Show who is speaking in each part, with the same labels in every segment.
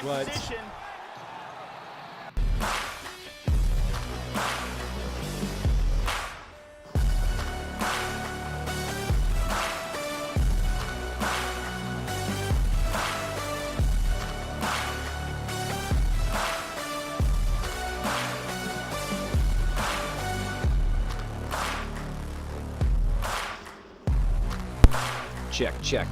Speaker 1: What?
Speaker 2: position.
Speaker 1: Check, check.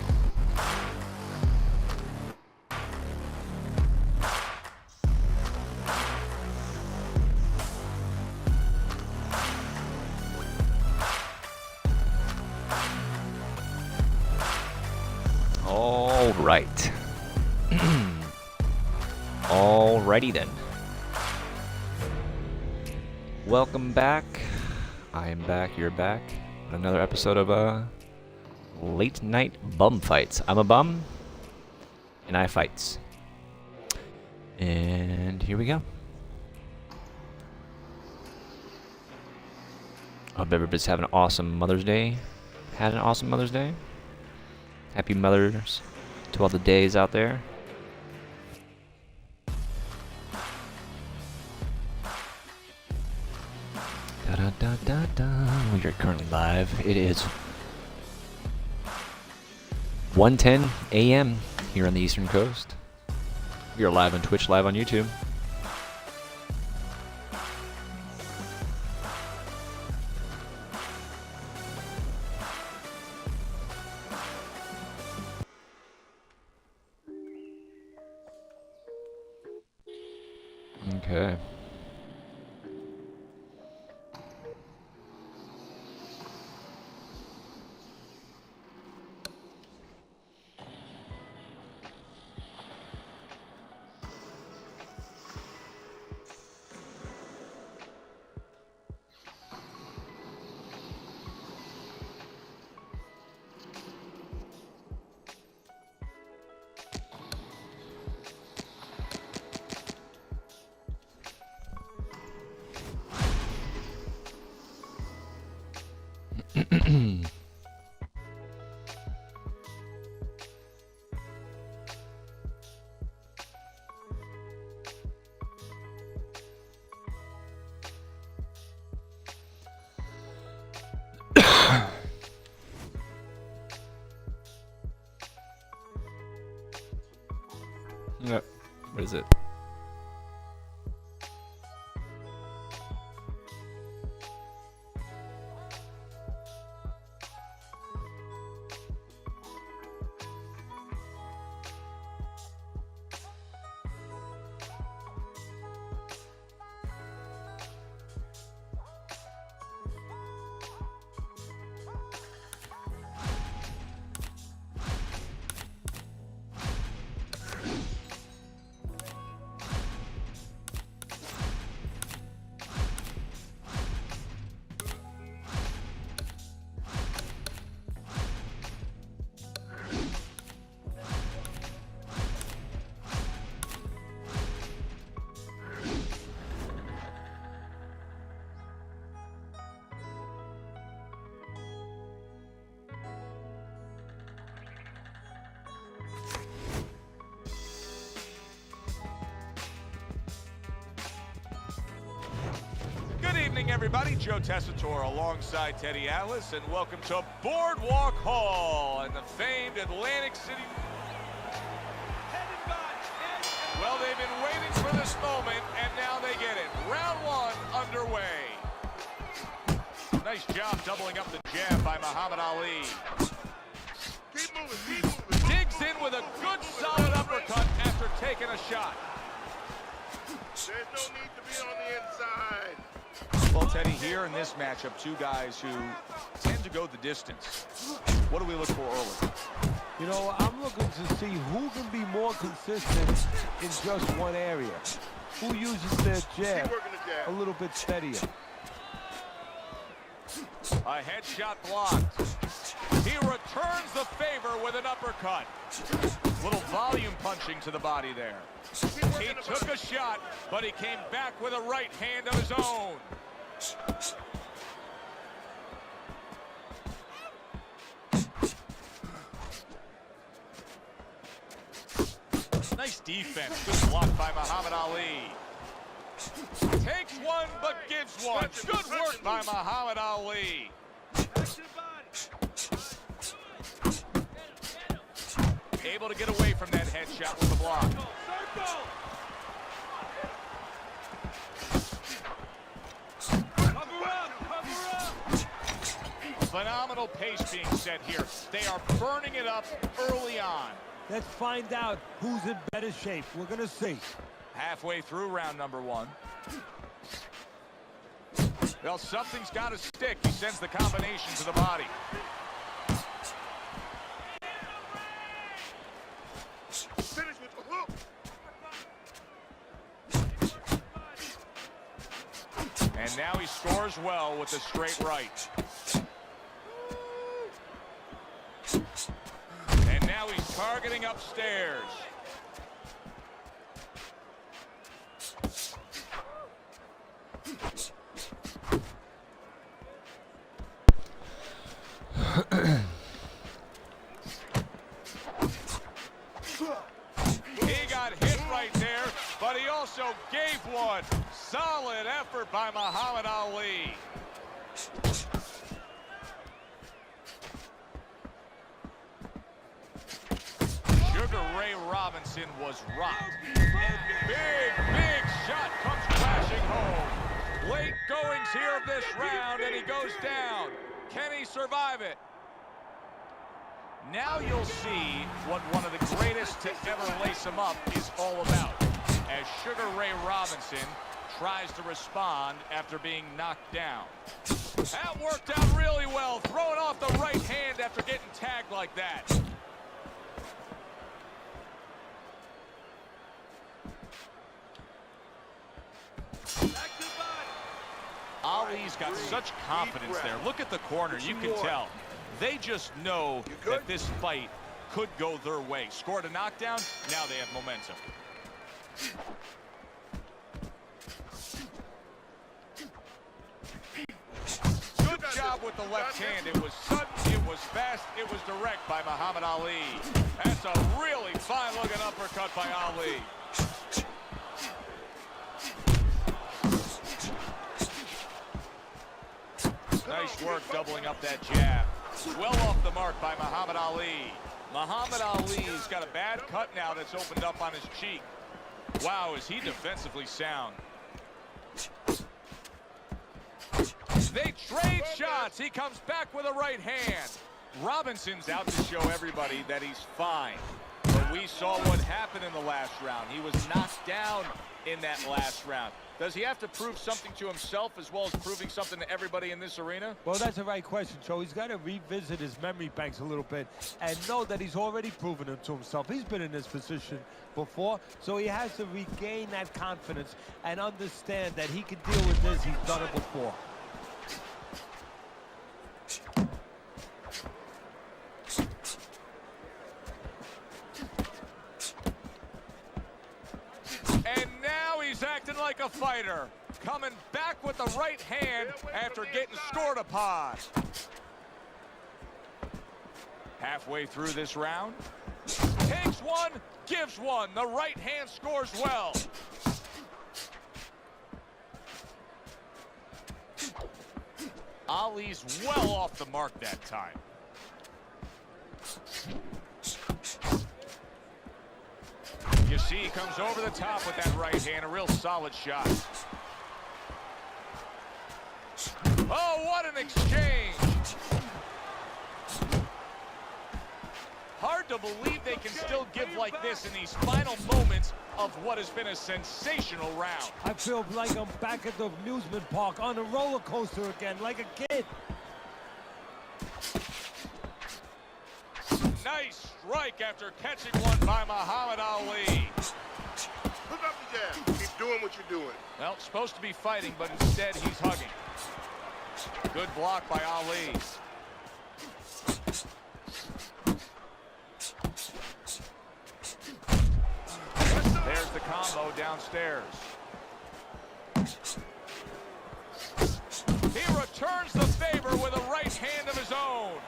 Speaker 1: All right. Alrighty then. Welcome back. I am back. You're back. Another episode of Late Night Bum Fights. I'm a bum, and I fights. And here we go. Hope everybody's having an awesome Mother's Day. Had an awesome Mother's Day. Happy Mothers to all the days out there. Da da da da da. We are currently live. It is 1:10 a.m. here on the Eastern Coast. We are live on Twitch, live on YouTube. Okay. What is it?
Speaker 3: Good evening, everybody. Joe Tessitore alongside Teddy Atlas, and welcome to Boardwalk Hall and the famed Atlantic City. Well, they've been waiting for this moment, and now they get it. Round one underway. Nice job doubling up the jab by Muhammad Ali.
Speaker 4: Keep moving, keep moving.
Speaker 3: Digs in with a good solid uppercut after taking a shot.
Speaker 4: There's no need to be on the inside.
Speaker 3: Well, Teddy, here in this matchup, two guys who tend to go the distance. What do we look for early?
Speaker 5: You know, I'm looking to see who can be more consistent in just one area. Who uses their jab
Speaker 4: Keep working the
Speaker 5: a
Speaker 4: jab.
Speaker 5: little bit steadier.
Speaker 3: A headshot blocked. He returns the favor with an uppercut. Little volume punching to the body there. He took a shot, but he came back with a right hand of his own. Nice defense. Good block by Muhammad Ali. Takes one, but gives one. Good work by Muhammad Ali. Able to get away from that headshot with the block. Phenomenal pace being set here. They are burning it up early on.
Speaker 5: Let's find out who's in better shape. We're going to see.
Speaker 3: Halfway through round number 1. Well, something's got to stick. He sends the combination to the body.
Speaker 4: Finish with the hook.
Speaker 3: And now he scores well with the straight right. And now he's targeting upstairs. He got hit right there, but he also gave one. Solid effort by Muhammad Ali. Sugar Ray Robinson was rocked. And big shot comes crashing home. Late goings here of this round, and he goes down. Can he survive it? Now you'll see what one of the greatest to ever lace him up is all about, as Sugar Ray Robinson tries to respond after being knocked down. That worked out really well, throwing off the right hand after getting tagged like that. Ali's got such confidence there. Look at the corner, you can tell. They just know that this fight could go their way. Scored a knockdown, now they have momentum. Good job with the left hand. It was sudden, it was fast, it was direct by Muhammad Ali. That's a really fine-looking uppercut by Ali. Nice work doubling up that jab. Well off the mark by Muhammad Ali. Muhammad Ali's got a bad cut now that's opened up on his cheek. Wow, is he defensively sound. They trade shots. He comes back with a right hand. Robinson's out to show everybody that he's fine. But we saw what happened in the last round. He was knocked down in that last round. Does he have to prove something to himself as well as proving something to everybody in this arena?
Speaker 5: Well, that's the right question, Joe. He's got to revisit his memory banks a little bit and know that he's already proven it to himself. He's been in this position before, so he has to regain that confidence and understand that he can deal with this. He's done it before.
Speaker 3: And now he's acting like a fighter, coming back with the right hand after getting scored upon. Halfway through this round, takes one, gives one. The right hand scores well. Ali's well off the mark that time. You see, he comes over the top with that right hand, a real solid shot. Oh, what an exchange! Hard to believe they can still give like this in these final moments of what has been a sensational round.
Speaker 5: I feel like I'm back at the amusement park on a roller coaster again, like a kid.
Speaker 3: Nice strike after catching one by Muhammad Ali.
Speaker 4: Hook up the jab. Keep doing what you're doing.
Speaker 3: Well, supposed to be fighting, but instead he's hugging. Good block by Ali. There's the combo downstairs. He returns the favor with a right hand of his own.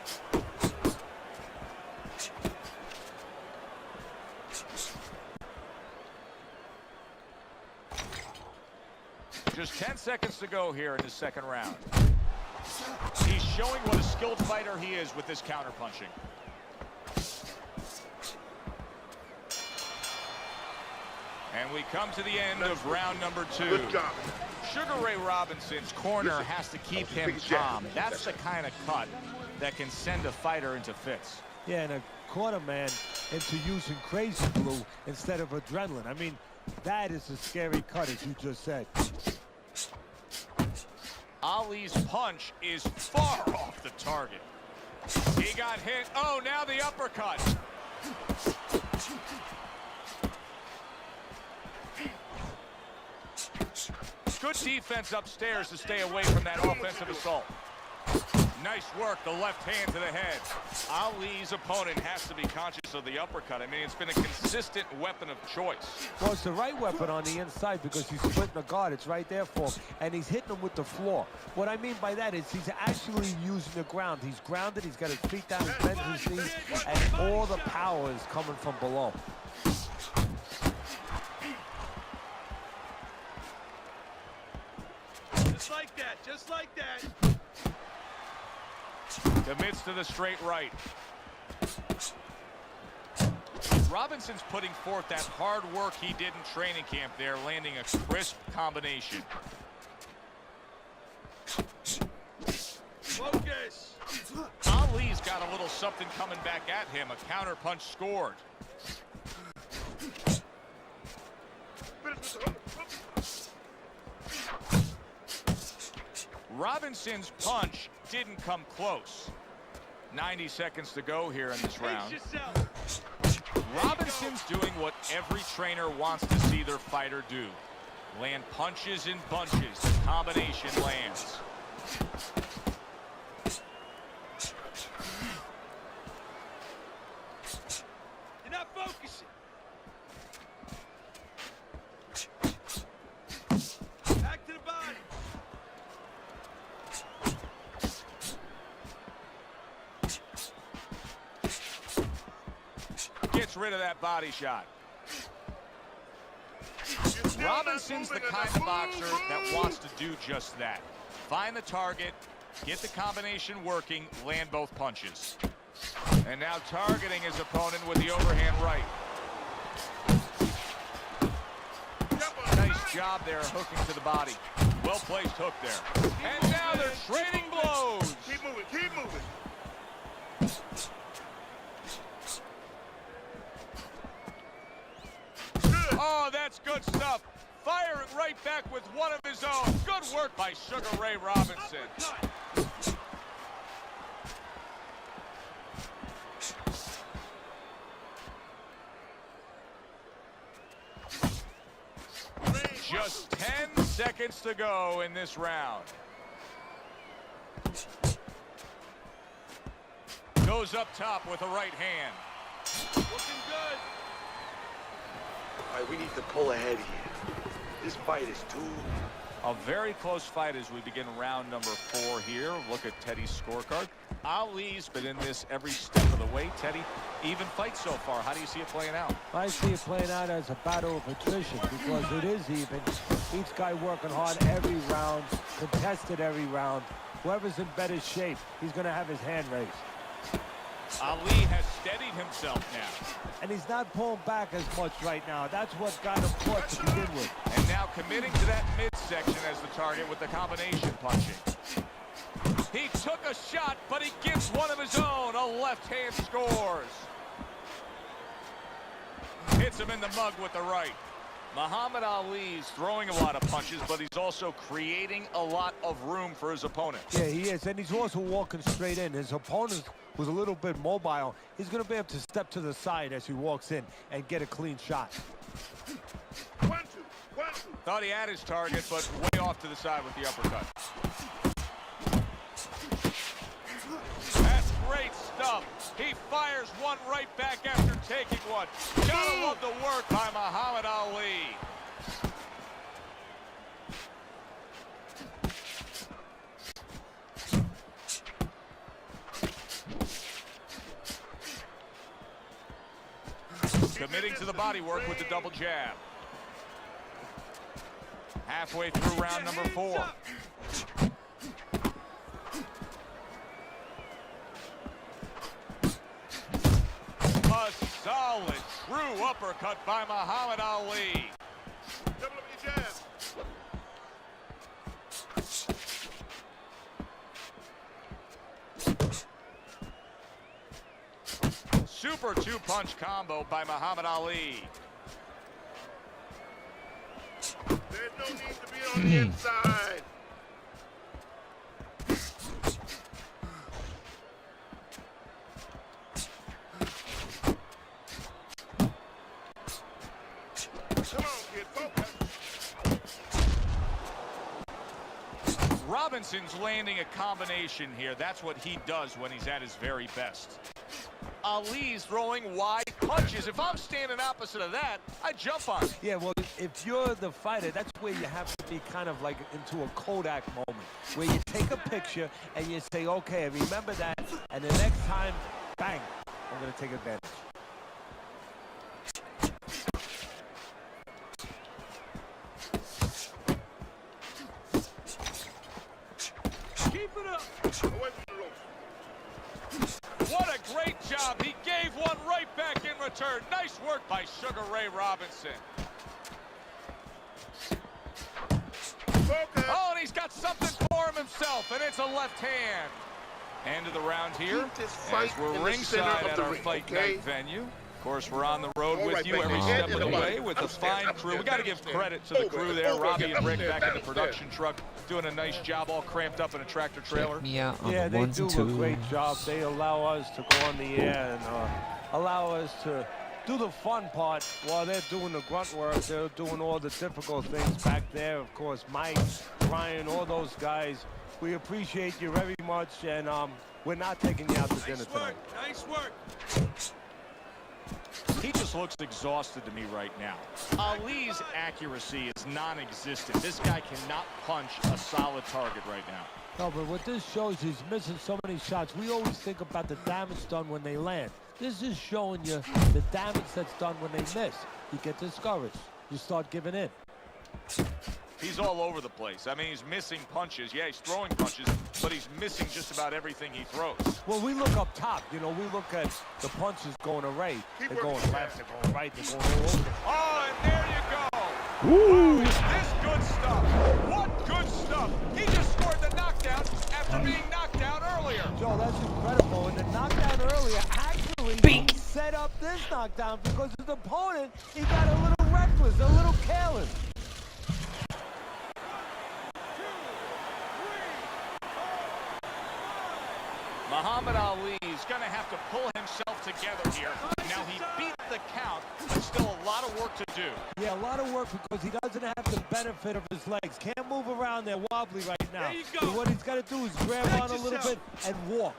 Speaker 3: Just 10 seconds to go here in the second round. He's showing what a skilled fighter he is with this counterpunching. And we come to the end of round number 2.
Speaker 4: Good job.
Speaker 3: Sugar Ray Robinson's corner has to keep him calm. That's the kind of cut that can send a fighter into fits.
Speaker 5: Yeah, and a corner man into using crazy glue instead of adrenaline. I mean, that is a scary cut, as you just said.
Speaker 3: Ali's punch is far off the target. He got hit. Oh, now the uppercut. Good defense upstairs to stay away from that offensive assault. Nice work, the left hand to the head. Ali's opponent has to be conscious of the uppercut. I mean, it's been a consistent weapon of choice.
Speaker 5: Well, it's the right weapon on the inside because he's splitting the guard. It's right there for him, and he's hitting him with the floor. What I mean by that is he's actually using the ground. He's grounded, he's got his feet down, he's bent his knees, and all the power is coming from below.
Speaker 4: Just like that, just like that.
Speaker 3: Commits to the straight right. Robinson's putting forth that hard work he did in training camp there, landing a crisp combination.
Speaker 4: Focus.
Speaker 3: Ali's got a little something coming back at him. A counter punch scored. Robinson's punch didn't come close. 90 seconds to go here in this round. Robinson's doing what every trainer wants to see their fighter do. Land punches in bunches. The combination lands.
Speaker 4: You're not focusing. Back to the body.
Speaker 3: Gets rid of that body shot. Robinson's the kind of boxer that wants to do just that. Find the target, get the combination working, land both punches. And now targeting his opponent with the overhand right. Nice job there hooking to the body. Well-placed hook there. And now they're trading blows.
Speaker 4: Keep moving, keep moving.
Speaker 3: Oh, that's good stuff. Firing right back with one of his own. Good work by Sugar Ray Robinson. Just 10 seconds to go in this round. Goes up top with a right hand.
Speaker 4: Looking good.
Speaker 2: All right, we need to pull ahead here. This fight is too...
Speaker 3: A very close fight as we begin round number 4 here. Look at Teddy's scorecard. Ali's been in this every step of the way. Teddy, even fight so far. How do you see it playing out?
Speaker 5: I see it playing out as a battle of attrition because it is even. Each guy working hard every round, contested every round. Whoever's in better shape, he's going to have his hand raised.
Speaker 3: Ali has steadied himself now.
Speaker 5: And he's not pulling back as much right now. That's what got him caught to begin with.
Speaker 3: And now committing to that midsection as the target with the combination punching. He took a shot, but he gives one of his own. A left hand scores. Hits him in the mug with the right. Muhammad Ali's throwing a lot of punches, but he's also creating a lot of room for his opponent.
Speaker 5: Yeah, he is. And he's also walking straight in. His opponent was a little bit mobile. He's going to be able to step to the side as he walks in and get a clean shot.
Speaker 4: 1, 2, 1, 2.
Speaker 3: Thought he had his target, but way off to the side with the uppercut. That's great stuff. He fires one right back after taking one. Gotta love the work by Muhammad Ali. Committing to the body work with the double jab. Halfway through round number 4. A solid, true uppercut by Muhammad Ali.
Speaker 4: Double up your jab.
Speaker 3: Super 2-punch combo by Muhammad Ali.
Speaker 4: There's no need to be on the inside. Come on, kid, focus.
Speaker 3: Robinson's landing a combination here. That's what he does when he's at his very best. Ali's throwing wide punches. If I'm standing opposite of that, I jump on it.
Speaker 5: Yeah, well, if you're the fighter, that's where you have to be kind of like into a Kodak moment, where you take a picture and you say, okay, I remember that, and the next time, bang, I'm going to take advantage.
Speaker 3: Keep it up.
Speaker 4: Away from the ropes.
Speaker 3: What a great job. He gave one right back in return. Nice work by Sugar Ray Robinson.
Speaker 4: Focus.
Speaker 3: Oh, and he's got something for him himself, and it's a left hand. End of the round here,
Speaker 4: Keep this fight
Speaker 3: as we're
Speaker 4: in the
Speaker 3: ringside
Speaker 4: center of
Speaker 3: at
Speaker 4: the
Speaker 3: our
Speaker 4: ring,
Speaker 3: fight
Speaker 4: okay?
Speaker 3: night venue. Of course, we're on the road
Speaker 4: All
Speaker 3: with
Speaker 4: right,
Speaker 3: you
Speaker 4: baby.
Speaker 3: every
Speaker 1: Oh,
Speaker 3: step of the
Speaker 4: yeah.
Speaker 3: way with a fine crew. We got to give credit to the crew there. Robbie and Rick back in the production truck doing a nice job, all cramped up in a tractor trailer.
Speaker 1: Check me out on
Speaker 5: Yeah,
Speaker 1: the
Speaker 5: they
Speaker 1: ones
Speaker 5: do
Speaker 1: and
Speaker 5: a
Speaker 1: twos.
Speaker 5: great job. They allow us to go on the air and allow us to do the fun part while they're doing the grunt work. They're doing all the difficult things back there. Of course, Mike, Ryan, all those guys. We appreciate you very much, and we're not taking you out to dinner tonight.
Speaker 4: Nice work.
Speaker 3: He just looks exhausted to me right now. Ali's accuracy is non-existent. This guy cannot punch a solid target right now.
Speaker 5: No, but what this shows, he's missing so many shots. We always think about the damage done when they land. This is showing you the damage that's done when they miss. You get discouraged. You start giving in.
Speaker 3: He's all over the place. I mean, he's missing punches. Yeah, he's throwing punches, but he's missing just about everything he throws.
Speaker 5: Well, we look up top. You know, we look at the punches going array.
Speaker 4: Keep
Speaker 5: They're going
Speaker 4: working.
Speaker 5: left, they're going right, they're going all over.
Speaker 3: Oh, and there you go. Woo! Is this good stuff? What good stuff? He just scored the knockdown after being knocked out earlier.
Speaker 5: Joe, that's incredible. And the knockdown earlier actually set up this knockdown because his opponent, he got a little reckless, a little careless.
Speaker 3: Muhammad Ali is going to have to pull himself together here. Now, he beat the count, but still a lot of work to do.
Speaker 5: Yeah, a lot of work because he doesn't have the benefit of his legs. Can't move around there wobbly right now.
Speaker 4: There you go.
Speaker 5: So what he's got to do is grab
Speaker 4: Catch
Speaker 5: on a little
Speaker 4: yourself.
Speaker 5: bit and walk.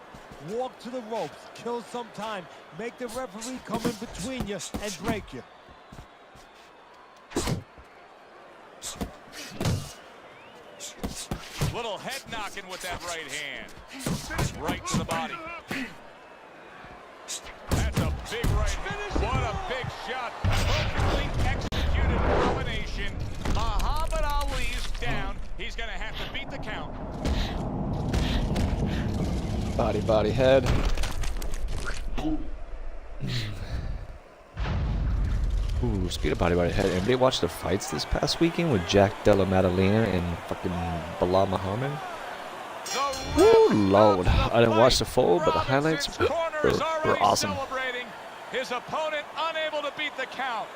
Speaker 5: Walk to the ropes, kill some time, make the referee come in between you and break you.
Speaker 3: Little head knocking with that right hand. Right to the body. That's a big right hand. What a big shot. Perfectly executed combination. Muhammad Ali's down. He's going to have to beat the count.
Speaker 1: Body, body, head. Ooh, speaking of body, body, head. Anybody watch the fights this past weekend with Jack Della Maddalena and fucking Bilal Muhammad? Ooh, Lord. I didn't watch the full, but the highlights were awesome.
Speaker 3: Celebrating. His opponent unable to beat the count.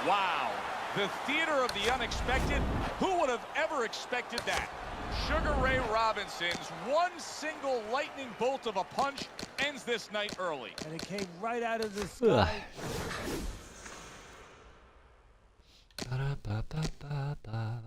Speaker 3: Wow. The theater of the unexpected. Who would have ever expected that? Sugar Ray Robinson's one single lightning bolt of a punch ends this night early.
Speaker 5: And it came right out of the sky.
Speaker 1: Ba-da-ba-ba-ba-ba.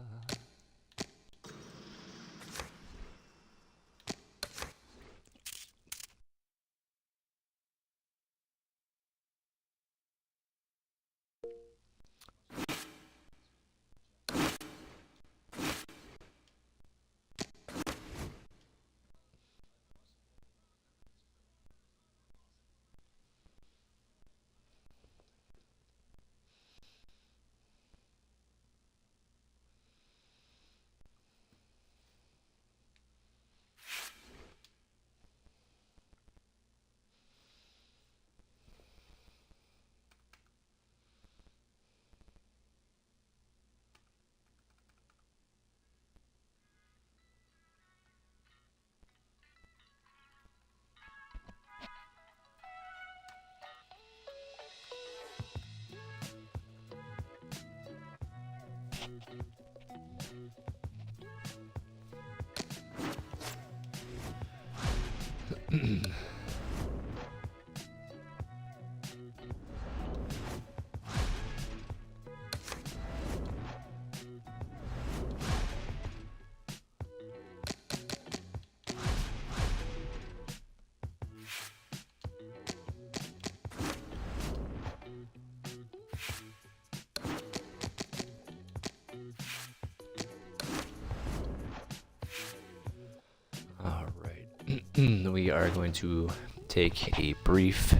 Speaker 1: We are going to take a brief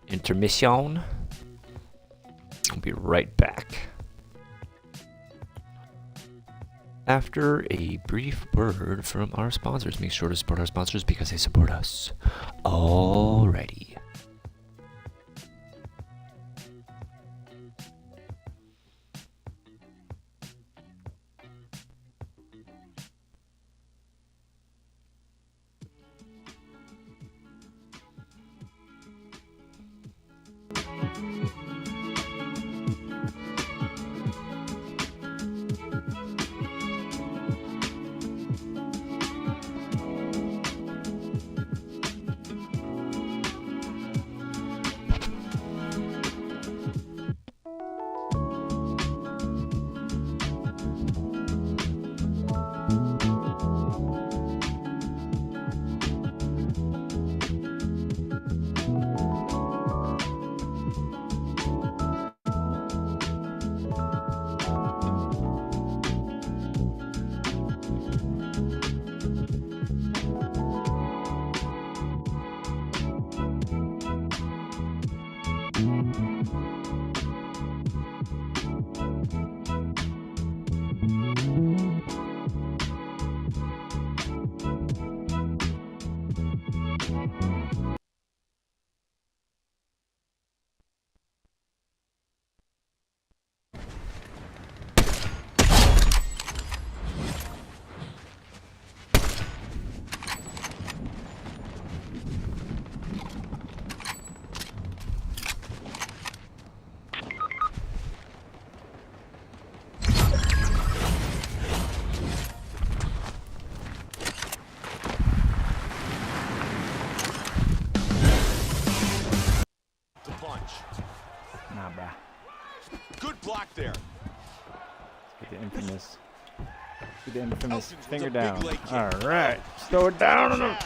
Speaker 1: intermission. I'll be right back. After a brief word from our sponsors. Make sure to support our sponsors because they support us. Alrighty.
Speaker 6: Nah, bruh.
Speaker 3: Good block there.
Speaker 6: Let's get the infamous. Get the infamous
Speaker 3: Elkins with
Speaker 6: finger
Speaker 3: a big
Speaker 6: down.
Speaker 3: leg kick.
Speaker 6: All right. Just throw it down on him.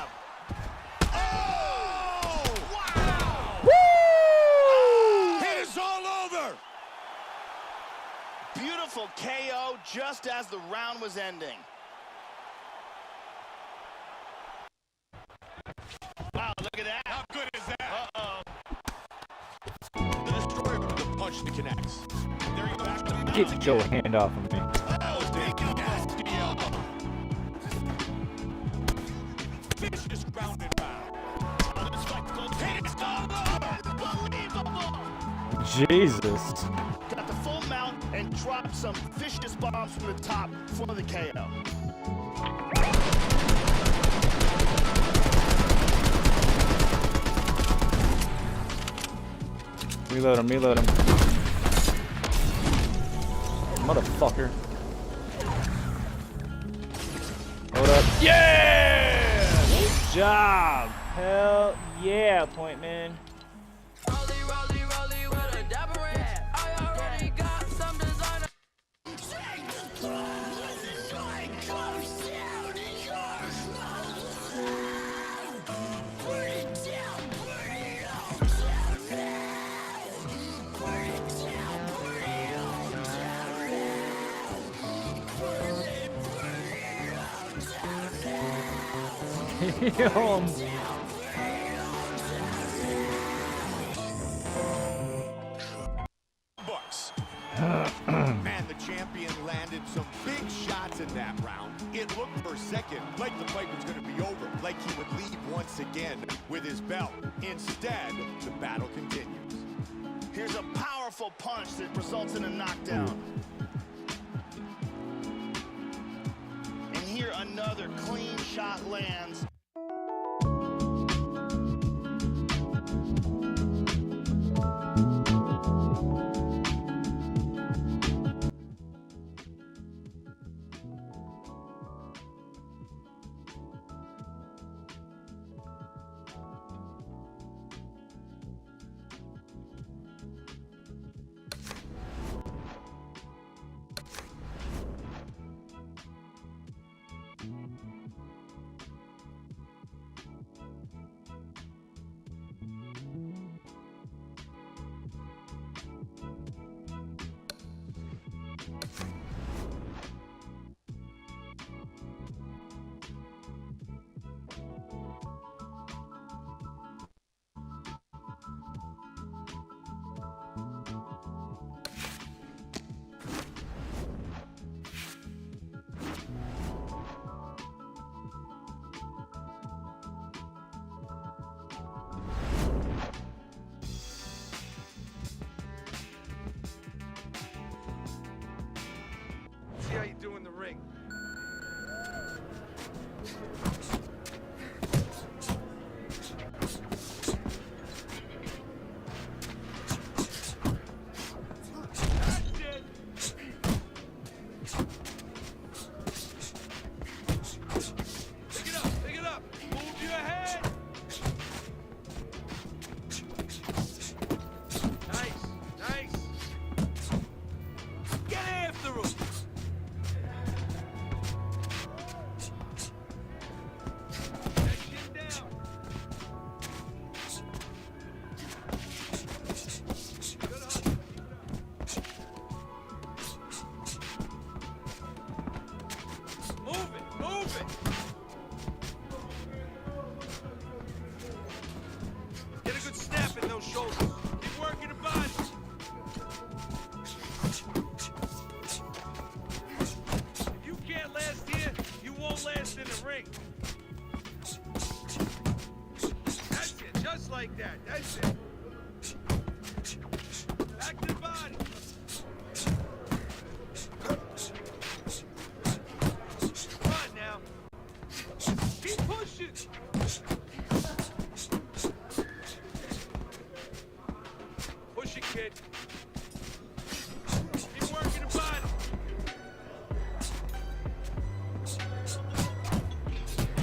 Speaker 3: Oh! Wow!
Speaker 6: Woo!
Speaker 3: It is all over!
Speaker 7: Beautiful KO just as the round was ending. Wow, look at that.
Speaker 3: How good is that?
Speaker 7: Uh-oh.
Speaker 3: The Destroyer with the punch that connects. There he back to the
Speaker 6: Get your hand off of me.
Speaker 3: That was big nasty elbow. Vicious ground and pound.
Speaker 7: This fight goes. It's unbelievable.
Speaker 6: Jesus.
Speaker 7: Got the full mount and dropped some vicious bombs from the top for the KO.
Speaker 6: Reload him, reload him. Motherfucker. Hold up. Yeah! Good job. Hell yeah, point man. Damn.
Speaker 3: Bucks. Man, the champion landed some big shots in that round. It looked for a second like the fight was going to be over, like he would leave once again with his belt. Instead, the battle continues.
Speaker 7: Here's a powerful punch that results in a knockdown. And here another clean shot lands.
Speaker 2: like that. That's it. Back to the body. Come on now. Keep pushing. Push it, kid. Keep working the body.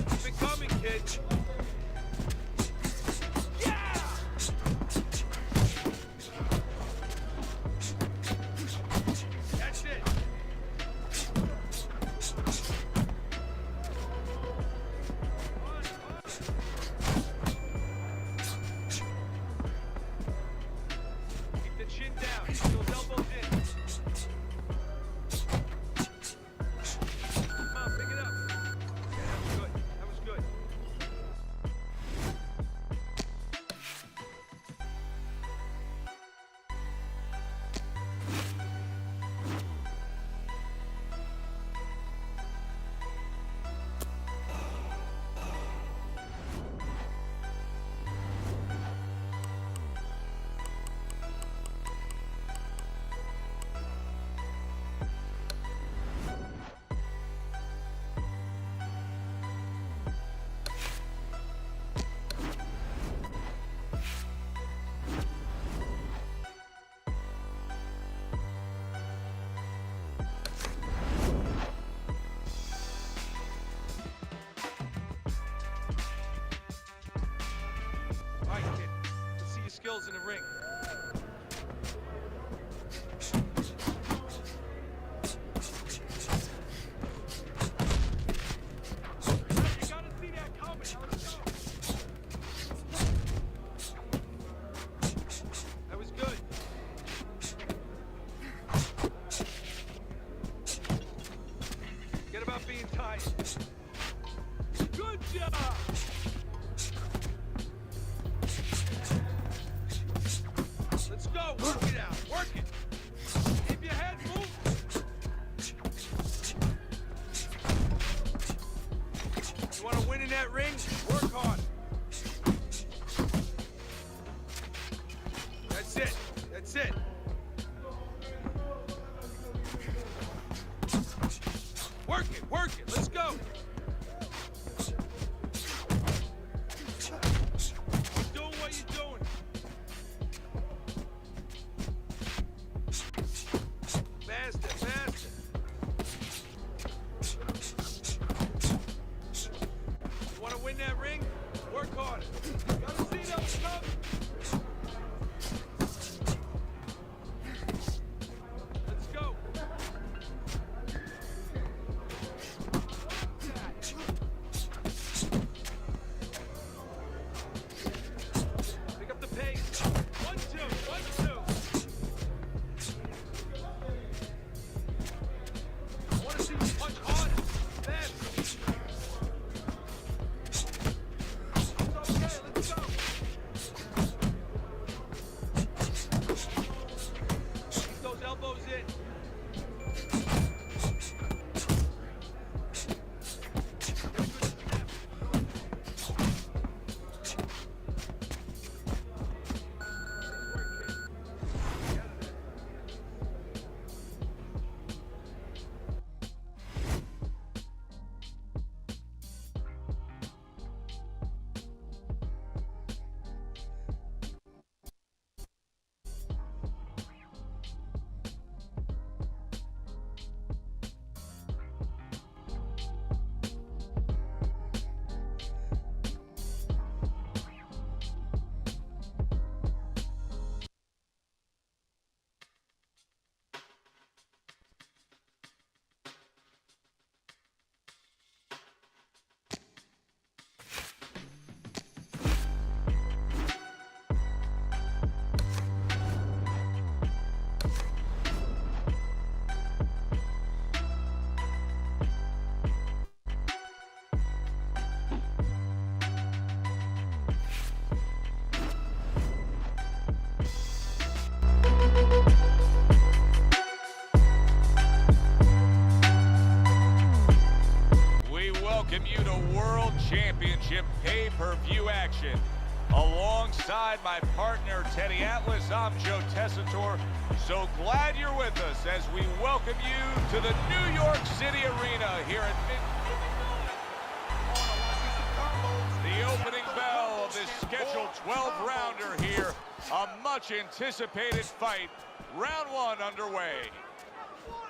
Speaker 2: Keep it coming, kid. Yeah! That's it. Keep the chin down. Those elbows in. Come on, pick it up. Yeah, that was good. That was good. All right, kid. Let's see your skills in the ring. You gotta see that coming. Now let's go. That was good. Forget about being tired. Good job. Let's go. Work it out. Work it. Keep your head moving. You want to win in that ring? Work hard. That's it. That's it. Work it. Work it. Let's go. Keep doing what you're doing. Faster, faster. You want to win that ring? Work harder. Gotta see those coming. Let's go.
Speaker 3: alongside my partner, Teddy Atlas. I'm Joe Tessitore. So glad you're with us as we welcome you to the New York City Arena here at the opening bell of this scheduled 12-rounder here. A much-anticipated fight. Round one underway.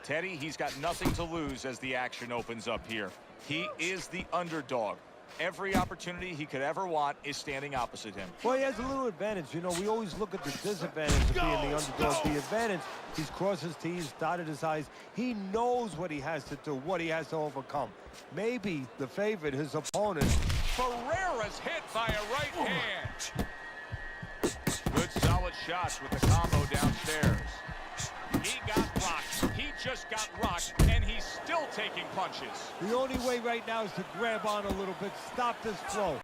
Speaker 3: Teddy, he's got nothing to lose as the action opens up here. He is the underdog. Every opportunity he could ever want is standing opposite him.
Speaker 5: Well, he has a little advantage. You know, we always look at the disadvantage of being the underdog. The advantage, he's crossed his T's, dotted his I's. He knows what he has to do, what he has to overcome. Maybe the favorite, his opponent.
Speaker 3: Ferreira's hit by a right hand. Good solid shots with the combo downstairs. He got rocked. He just got rocked, and he's still taking punches.
Speaker 5: The only way right now is to grab on a little bit, stop this flow.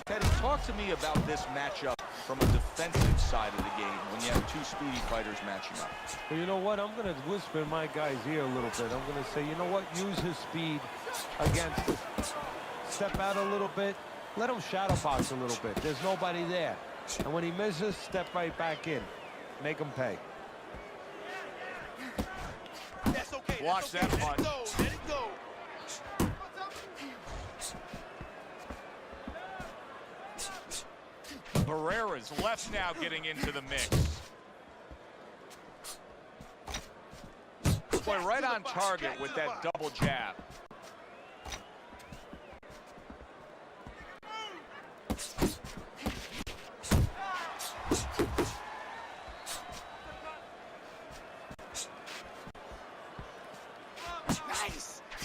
Speaker 3: Teddy, talk to me about this matchup from a defensive side of the game when you have two speedy fighters matching up.
Speaker 5: Well, you know what? I'm going to whisper in my guy's ear a little bit. I'm going to say, you know what? Use his speed against it. Step out a little bit. Let him shadow box a little bit. There's nobody there. And when he misses, step right back in. Make him pay.
Speaker 7: That's okay.
Speaker 3: Blocks that punch.
Speaker 7: Let it go.
Speaker 3: Barrera's left now getting into the mix. Boy, right on target with that double jab.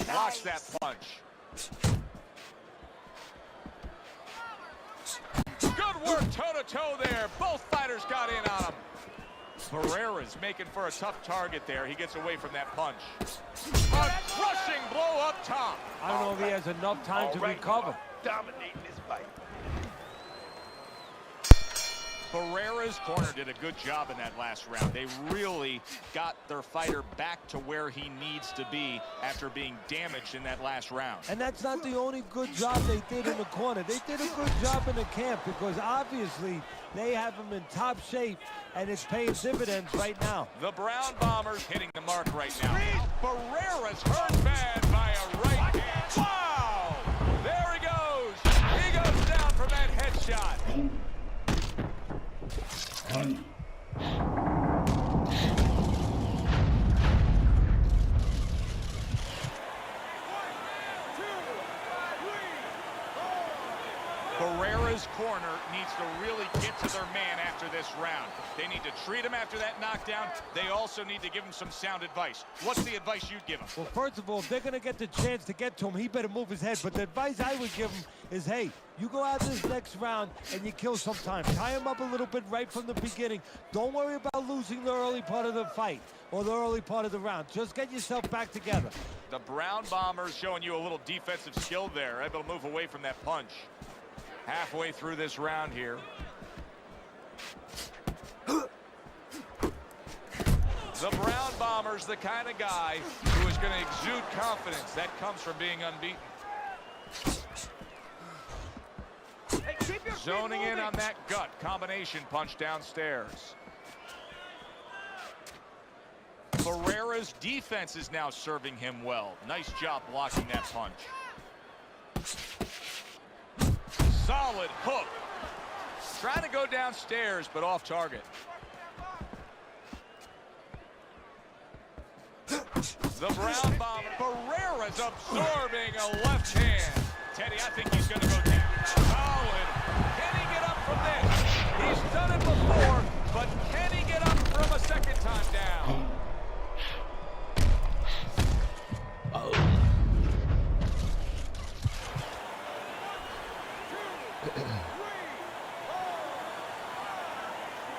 Speaker 3: Blocks that punch. Good work toe-to-toe there. Both fighters got in on him. Barrera's making for a tough target there. He gets away from that punch. A crushing blow up top.
Speaker 5: I don't know if he has enough time to recover.
Speaker 7: Dominating this fight.
Speaker 3: Barrera's corner did a good job in that last round. They really got their fighter back to where he needs to be after being damaged in that last round.
Speaker 5: And that's not the only good job they did in the corner. They did a good job in the camp because obviously they have him in top shape and it's paying dividends right now.
Speaker 3: The Brown Bombers hitting the mark right now. Barrera's hurt bad by a right hand. Wow! There he goes. He goes down from that headshot. Barrera's corner needs to really get to their man after this round. They need to treat him after that knockdown. They also need to give him some sound advice. What's the advice you'd give him?
Speaker 5: Well, first of all, if they're going to get the chance to get to him, he better move his head. But the advice I would give him is, hey, you go out this next round and you kill some time. Tie him up a little bit right from the beginning. Don't worry about losing the early part of the fight or the early part of the round. Just get yourself back together.
Speaker 3: The Brown Bombers showing you a little defensive skill there, able to move away from that punch. Halfway through this round here. The Brown Bombers, the kind of guy who is going to exude confidence. That comes from being unbeaten. Zoning in on that gut combination punch downstairs. Barrera's defense is now serving him well. Nice job blocking that punch. Solid hook. Trying to go downstairs, but off target. The Brown Bomber. Barrera's absorbing a left hand. Teddy, I think he's going to go down. Solid. Can he get up from this? He's done it before, but can he get up from a second time down?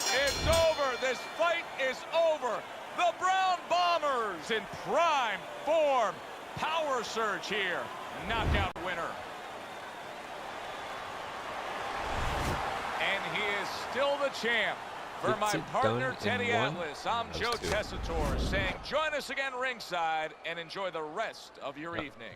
Speaker 3: It's over. This fight is over. The Brown Bombers in prime form. Power surge here. Knockout winner. And he is still the champ. For my partner, Teddy Atlas, I'm Joe Tessitore saying join us again ringside and enjoy the rest of your evening.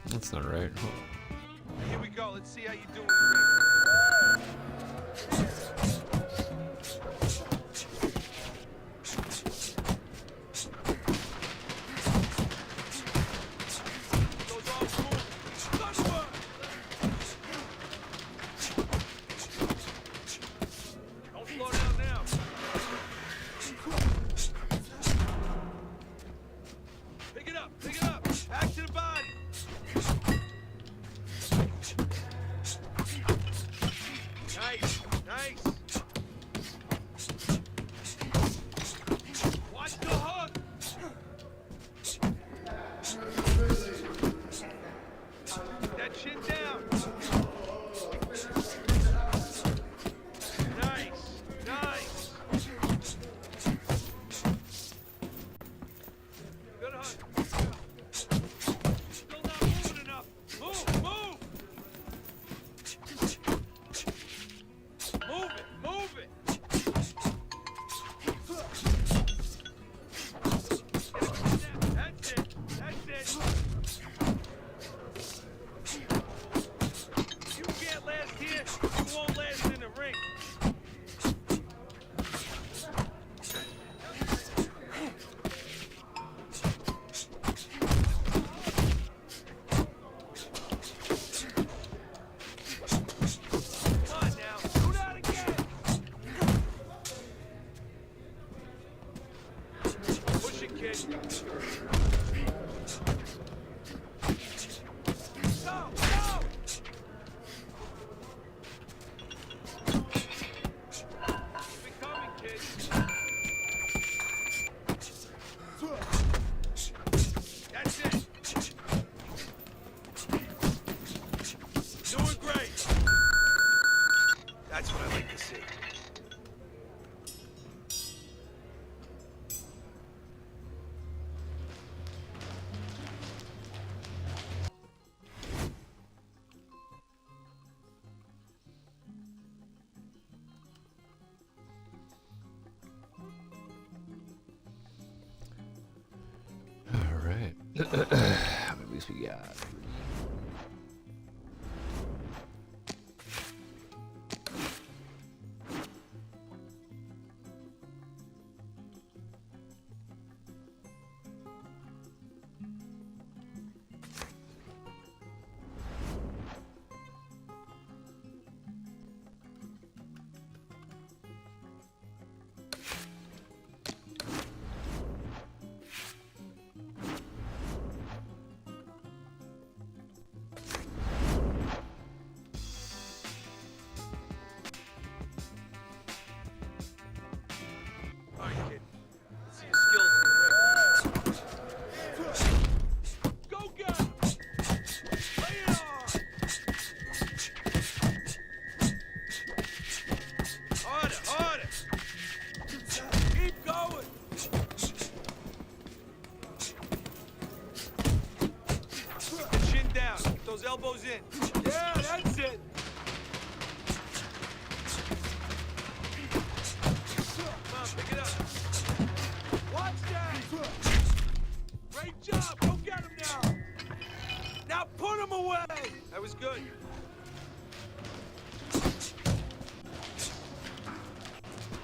Speaker 1: That's not right.
Speaker 2: Here we go. Let's see how you do in the ring. Goes all cool. Thunderbird! Don't slow down now. Pick it up. Pick it up. Back to the body. Nice, nice. Watch the hook. That chin down. Nice, nice. Good hook. Still not moving enough. Move, move. Move it, move it. That's it, that's it. You can't last here, you won't last in the ring. Come on now, do that again. Push it, kid. Go, go! Keep it coming, kid. That's it. Doing great. That's what I like to see.
Speaker 1: All right. How many weeks we got?
Speaker 2: All right, kid. Let's see your skills in the ring. Go get him! Lay it on! Harder, harder! Keep going! Keep the chin down. Keep those elbows in. Yeah, that's it! Come on, pick it up. Watch that! Great job! Go get him now! Now put him away! That was good.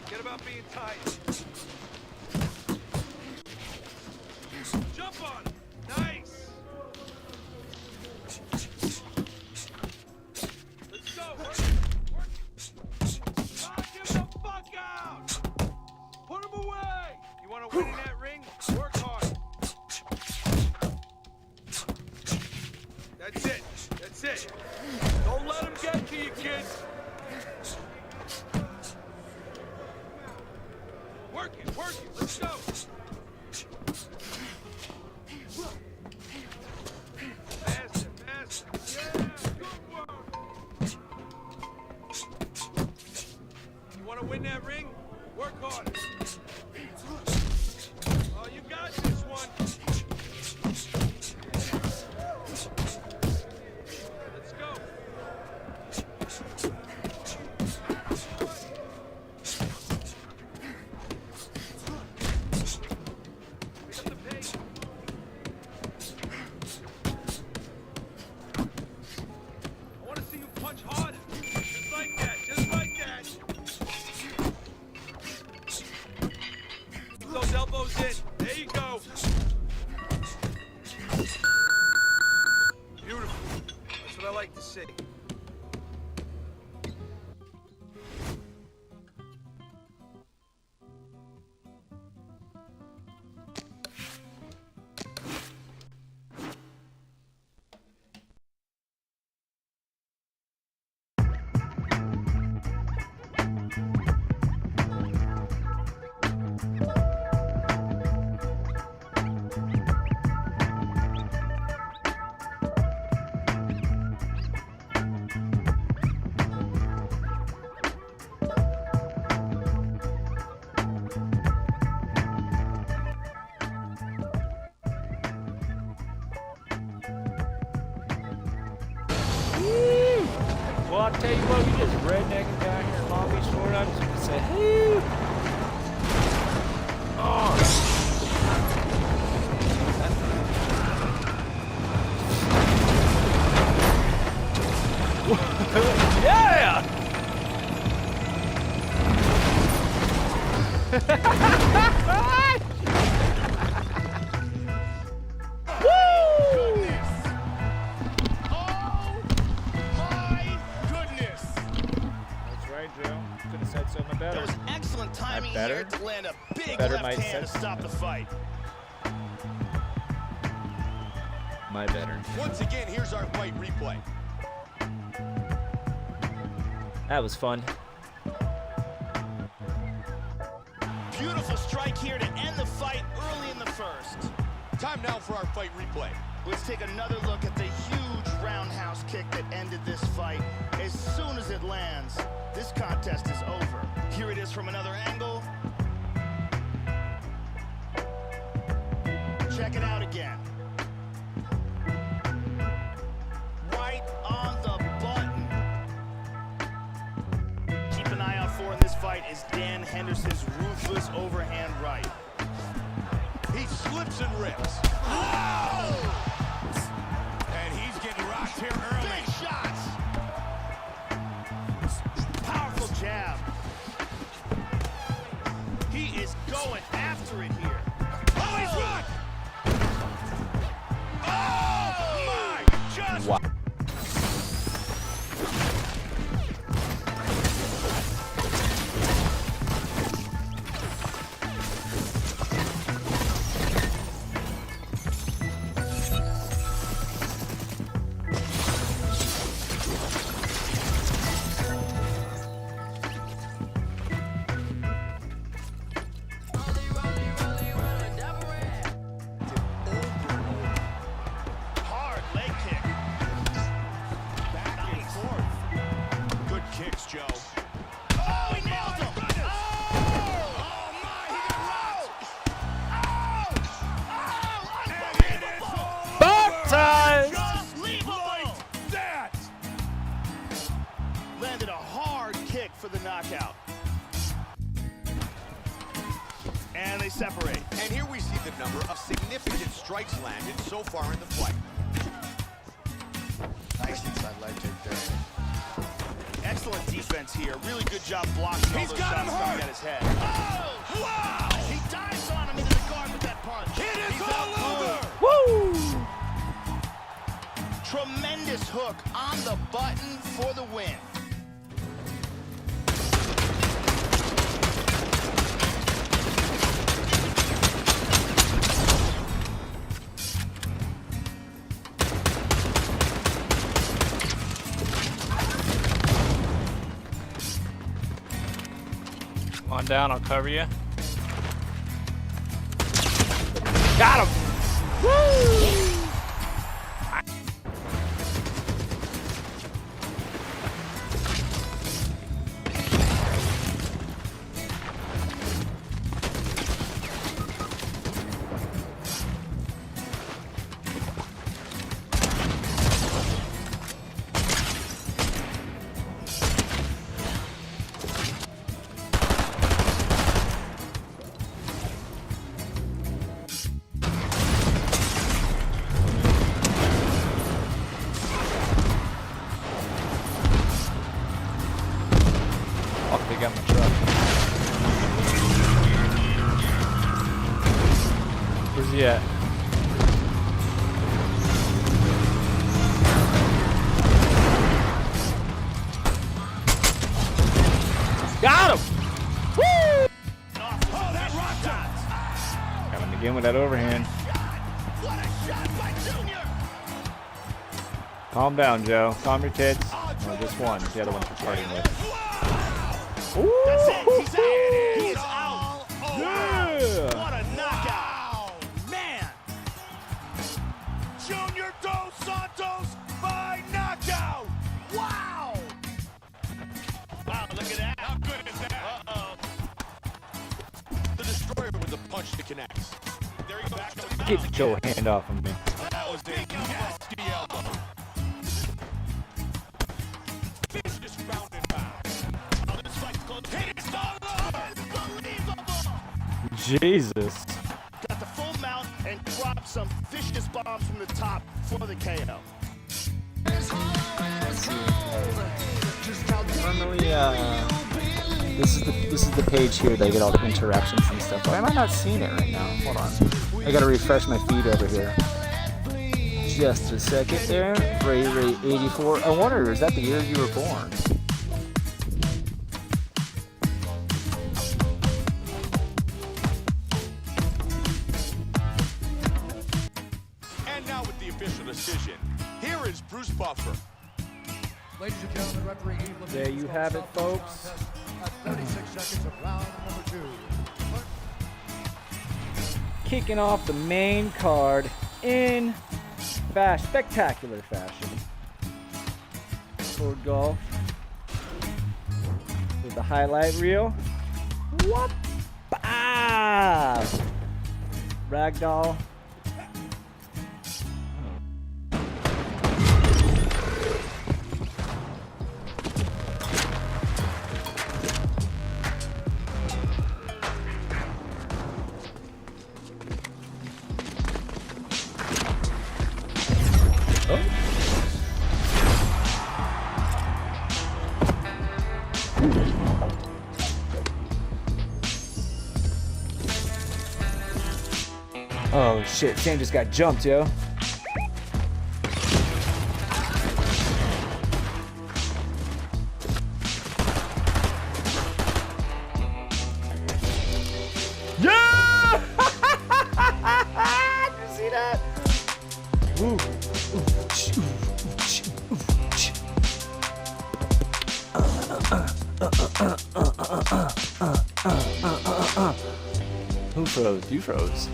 Speaker 2: Forget about being tired. Jump on him! Nice! Let's go! Work it! Work it! Knock him the fuck out! Put him away! You want to win in that ring? Work hard. That's it. That's it. Don't let him get to you, kid. Work it. Work it. Let's go. Faster. Faster. Yeah. Good work. You want to win that ring? Work hard. Oh, you got this one. Let's go. see.
Speaker 1: Well, I'll tell you what, you just rednecking down here in Long Beach, Florida. I'm just gonna say, hey. Oh. Yeah!
Speaker 6: Could have said something better.
Speaker 7: There was excellent timing
Speaker 6: better?
Speaker 7: here to land a big
Speaker 6: Better
Speaker 7: left
Speaker 6: might
Speaker 7: hand to
Speaker 6: sense.
Speaker 7: stop the fight.
Speaker 6: My better.
Speaker 3: Once again, here's our fight replay.
Speaker 6: That was fun.
Speaker 7: Beautiful strike here to end the fight early in the first.
Speaker 3: Time now for our fight replay.
Speaker 7: Let's take another look at the huge roundhouse kick that ended this fight. As soon as it lands, this contest is over. Here it is from another angle. Check it out again. Right on the button. Keep an eye out for in this fight is Dan Henderson's ruthless overhand right.
Speaker 3: He slips and rips. Oh! And he's getting rocked here early.
Speaker 7: Big shots. Powerful jab. He is going after it here.
Speaker 3: Oh, he's rocked! Oh, my! Just
Speaker 1: Wow.
Speaker 7: Hard leg kick. Back and forth.
Speaker 3: good kicks, Joe.
Speaker 7: Oh, he nailed him. Oh, my, he got rocked. Oh, unbelievable.
Speaker 1: Baptized!
Speaker 7: Unbelievable.
Speaker 3: That!
Speaker 7: Landed a hard kick for the knockout. And they separate.
Speaker 3: And here we see the number of significant strikes landed so far in the fight.
Speaker 7: Nice inside leg kick there. Excellent defense here. Really good job blocking all
Speaker 3: He's
Speaker 7: those
Speaker 3: got him
Speaker 7: shots coming
Speaker 3: hurt.
Speaker 7: at his head. Oh! Wow! He dives on him into the guard with that punch.
Speaker 3: It is
Speaker 7: He's
Speaker 3: all
Speaker 7: out
Speaker 3: over!
Speaker 7: cold. Tremendous hook on the button for the win.
Speaker 6: Come on down, I'll cover you.
Speaker 1: Got him!
Speaker 6: Got him! Woo!
Speaker 7: Oh, that rocked shot.
Speaker 6: Got him again with that overhand.
Speaker 7: What a shot by Junior.
Speaker 6: Calm down, Joe. Calm your tits. No, just one. The other one's for partying with. Ooh!
Speaker 7: That's it. He's out. He is out.
Speaker 6: Yeah!
Speaker 7: What a knockout. Man. Junior Dos Santos by knockout. Wow. Wow, look at that.
Speaker 3: How good is that?
Speaker 7: Uh-oh.
Speaker 3: The destroyer with the punch that connects. There he goes.
Speaker 6: Get your hand off of me.
Speaker 3: That was a nasty elbow. Vicious round and pound.
Speaker 7: Oh, this fight's close. It's unbelievable.
Speaker 6: Jesus.
Speaker 7: Got the full mount and dropped some vicious bombs from the top for the KO.
Speaker 6: Normally, this is the page here that I get all the interactions and stuff. Why am I not seeing it right now? Hold on. I gotta refresh my feed over here. Just a second there. Ray 84. I wonder, is that the year you were born?
Speaker 3: And now with the official decision, here is Bruce Buffer.
Speaker 8: Ladies and gentlemen, referee Eve Levine
Speaker 6: There you have it, folks.
Speaker 8: at 36 seconds of round number 2.
Speaker 6: Kicking off the main card in spectacular fashion. Sword golf with the highlight reel. Whoop! Ah! Ragdoll. Oh shit, Sam just got jumped, yo. Yeah! Did you see that? Ooh. Who froze? You froze.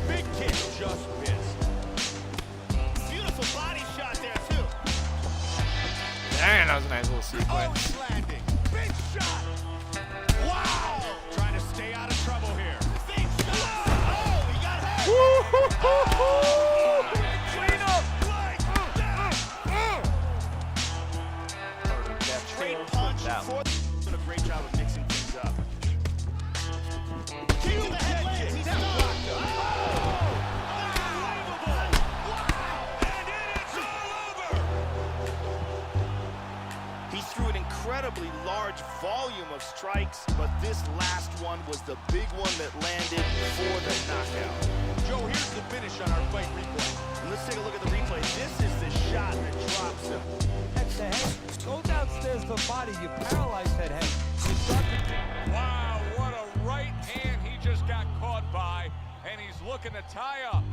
Speaker 3: Big kick just missed.
Speaker 7: Beautiful body shot there, too.
Speaker 6: Damn, that was a nice little
Speaker 3: Oh,
Speaker 6: sequence.
Speaker 3: he's landing. Big shot. Wow. Trying to stay out of trouble here.
Speaker 7: Big shot. Oh, he got hit.
Speaker 3: Clean up.
Speaker 7: Straight punch. Doing a great job of mixing things up. Kick to the head lands. He's stunned. He threw an incredibly large volume of strikes, but this last one was the big one that landed for the knockout.
Speaker 3: Joe, here's the finish on our fight replay.
Speaker 7: And let's take a look at the replay. This is the shot that drops him.
Speaker 5: That's the head. Go downstairs the body. You paralyze that head. You start to...
Speaker 3: Wow, what a right hand he just got caught by, and he's looking to tie up.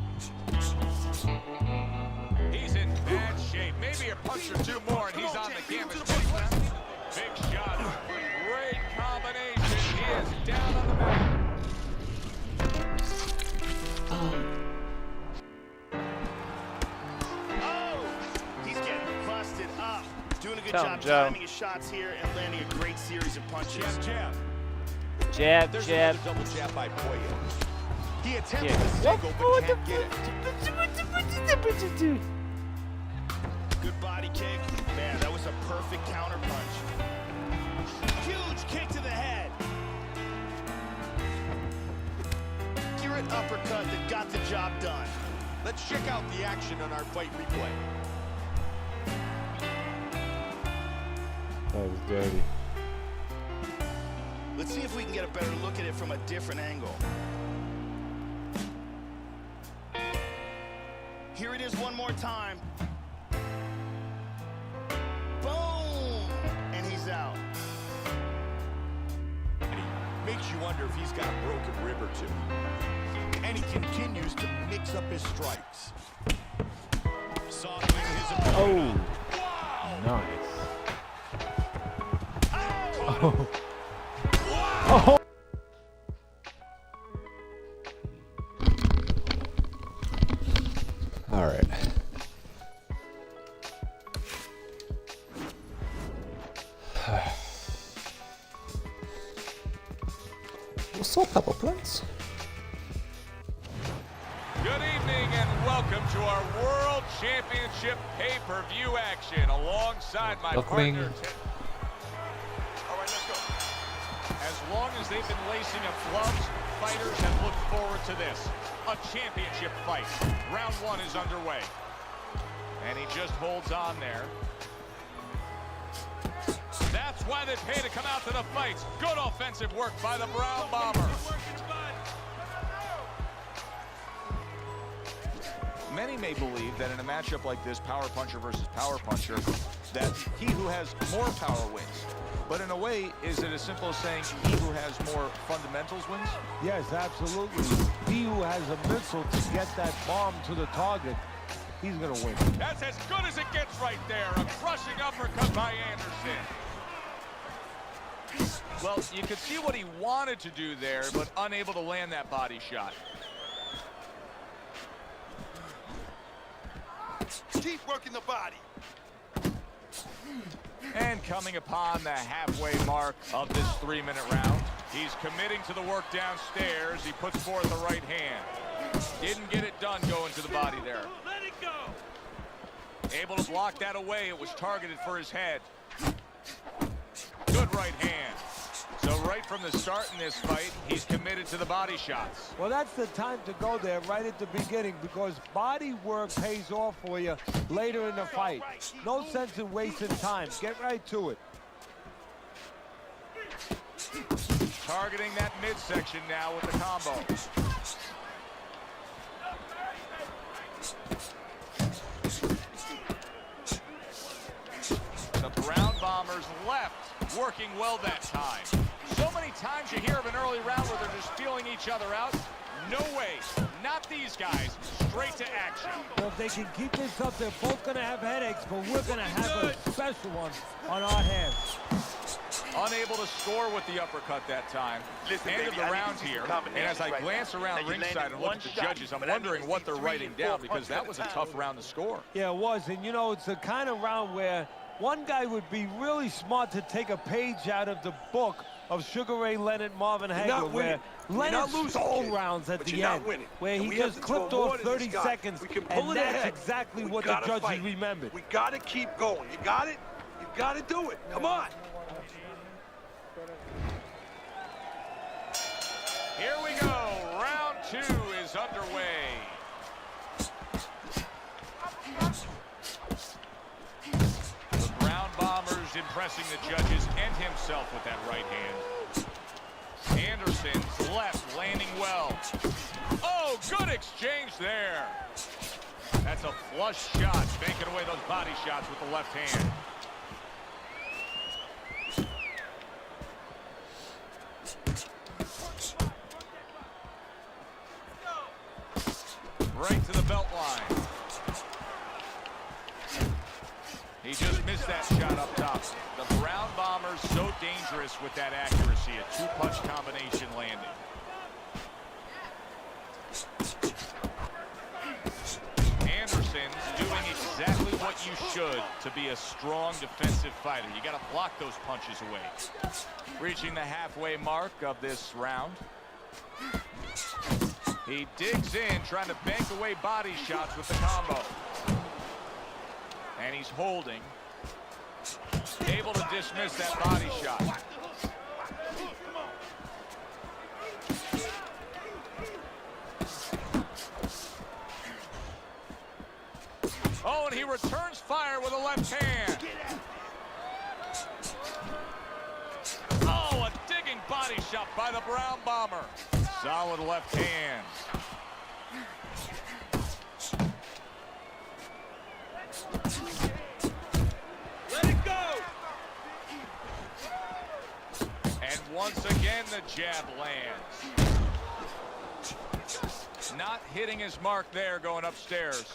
Speaker 3: He's in bad shape. Maybe a punch or two more, and he's on the canvas. Big shot. Great combination. He is down on the mat.
Speaker 7: Oh, he's getting busted up. Doing a good
Speaker 6: Tell him,
Speaker 7: job
Speaker 6: Joe.
Speaker 7: timing his shots here and landing a great series of punches.
Speaker 3: Jab.
Speaker 6: Jab,
Speaker 3: There's
Speaker 6: jab.
Speaker 3: another double jab by Pollo. He attempted
Speaker 6: Yeah.
Speaker 3: a single, but can't get it.
Speaker 7: Good body kick. Man, that was a perfect counter punch. Huge kick to the head. Accurate uppercut that got the job done.
Speaker 3: Let's check out the action on our fight replay.
Speaker 6: That was dirty.
Speaker 7: Let's see if we can get a better look at it from a different angle. Here it is one more time. Boom! And he's
Speaker 9: wonder if he's got a broken rib or two. And he continues to mix up his strikes. Softening his opponent.
Speaker 6: Oh, nice.
Speaker 9: Oh.
Speaker 6: Oh.
Speaker 1: All right. What's up, Pepper Prince?
Speaker 3: Good evening and welcome to our World Championship pay-per-view action alongside my
Speaker 1: Duckling.
Speaker 3: partner. All right, let's go. As long as they've been lacing up gloves, fighters have looked forward to this. A championship fight. Round one is underway. And he just holds on there. That's why they pay to come out to the fights. Good offensive work by the Brown Bomber. Many may believe that in a matchup like this, power puncher versus power puncher, that he who has more power wins. But in a way, is it as simple as saying he who has more fundamentals wins?
Speaker 5: Yes, absolutely. He who has a missile to get that bomb to the target, he's going to win.
Speaker 3: That's as good as it gets right there. A crushing uppercut by Anderson. Well, you could see what he wanted to do there, but unable to land that body shot.
Speaker 4: Keep working the body.
Speaker 3: And coming upon the halfway mark of this 3-minute round, he's committing to the work downstairs. He puts forth the right hand. Didn't get it done going to the body there.
Speaker 2: Let it go.
Speaker 3: Able to block that away. It was targeted for his head. Good right hand. So right from the start in this fight, he's committed to the body shots.
Speaker 5: Well, that's the time to go there right at the beginning because body work pays off for you later in the fight. No sense in wasting time. Get right to it.
Speaker 3: Targeting that midsection now with the combo. The Brown Bombers left, working well that time. So many times you hear of an early round where they're just feeling each other out. No way, not these guys. Straight to action.
Speaker 5: Well, if they can keep this up, they're both going to have headaches, but we're going to have a special one on our hands.
Speaker 3: Unable to score with the uppercut that time. End of the round here. And as I glance around ringside and look at the judges, I'm wondering what they're writing down because that was a tough round to score.
Speaker 5: Yeah, it was. And, you know, it's the kind of round where one guy would be really smart to take a page out of the book of Sugar Ray Leonard, Marvin Hagler, where Leonard stole rounds at the end, where he just clipped off 30 seconds, and that's exactly what the judges remembered.
Speaker 2: We got to keep going. You got it? You got to do it. Come on.
Speaker 3: Here we go. Round two is underway. The Brown Bombers impressing the judges and himself with that right hand. Anderson's left landing well. Oh, good exchange there. That's a flush shot, banking away those body shots with the left hand. Right to the belt line. He just missed that shot up top. The Brown Bombers so dangerous with that accuracy. A two-punch combination landing. Anderson's doing exactly what you should to be a strong defensive fighter. You got to block those punches away. Reaching the halfway mark of this round. He digs in, trying to bank away body shots with the combo. And he's holding. Able to dismiss that body shot. Oh, and he returns fire with a left hand. Oh, a digging body shot by the Brown Bomber. Solid left hand.
Speaker 2: Let it go.
Speaker 3: And once again, the jab lands. Not hitting his mark there going upstairs.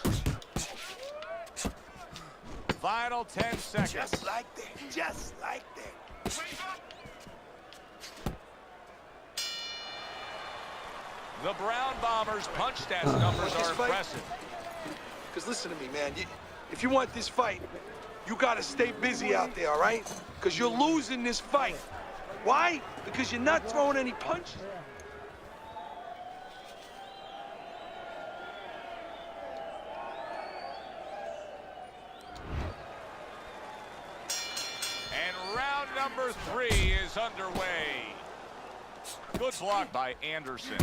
Speaker 3: Final 10 seconds.
Speaker 2: Just like that. Just like that.
Speaker 3: The Brown Bombers' punch stats numbers are impressive.
Speaker 2: Because listen to me, man. If you want this fight, you got to stay busy out there, all right? Because you're losing this fight. Why? Because you're not throwing any punches.
Speaker 3: And round number 3 is underway. Good block by Anderson.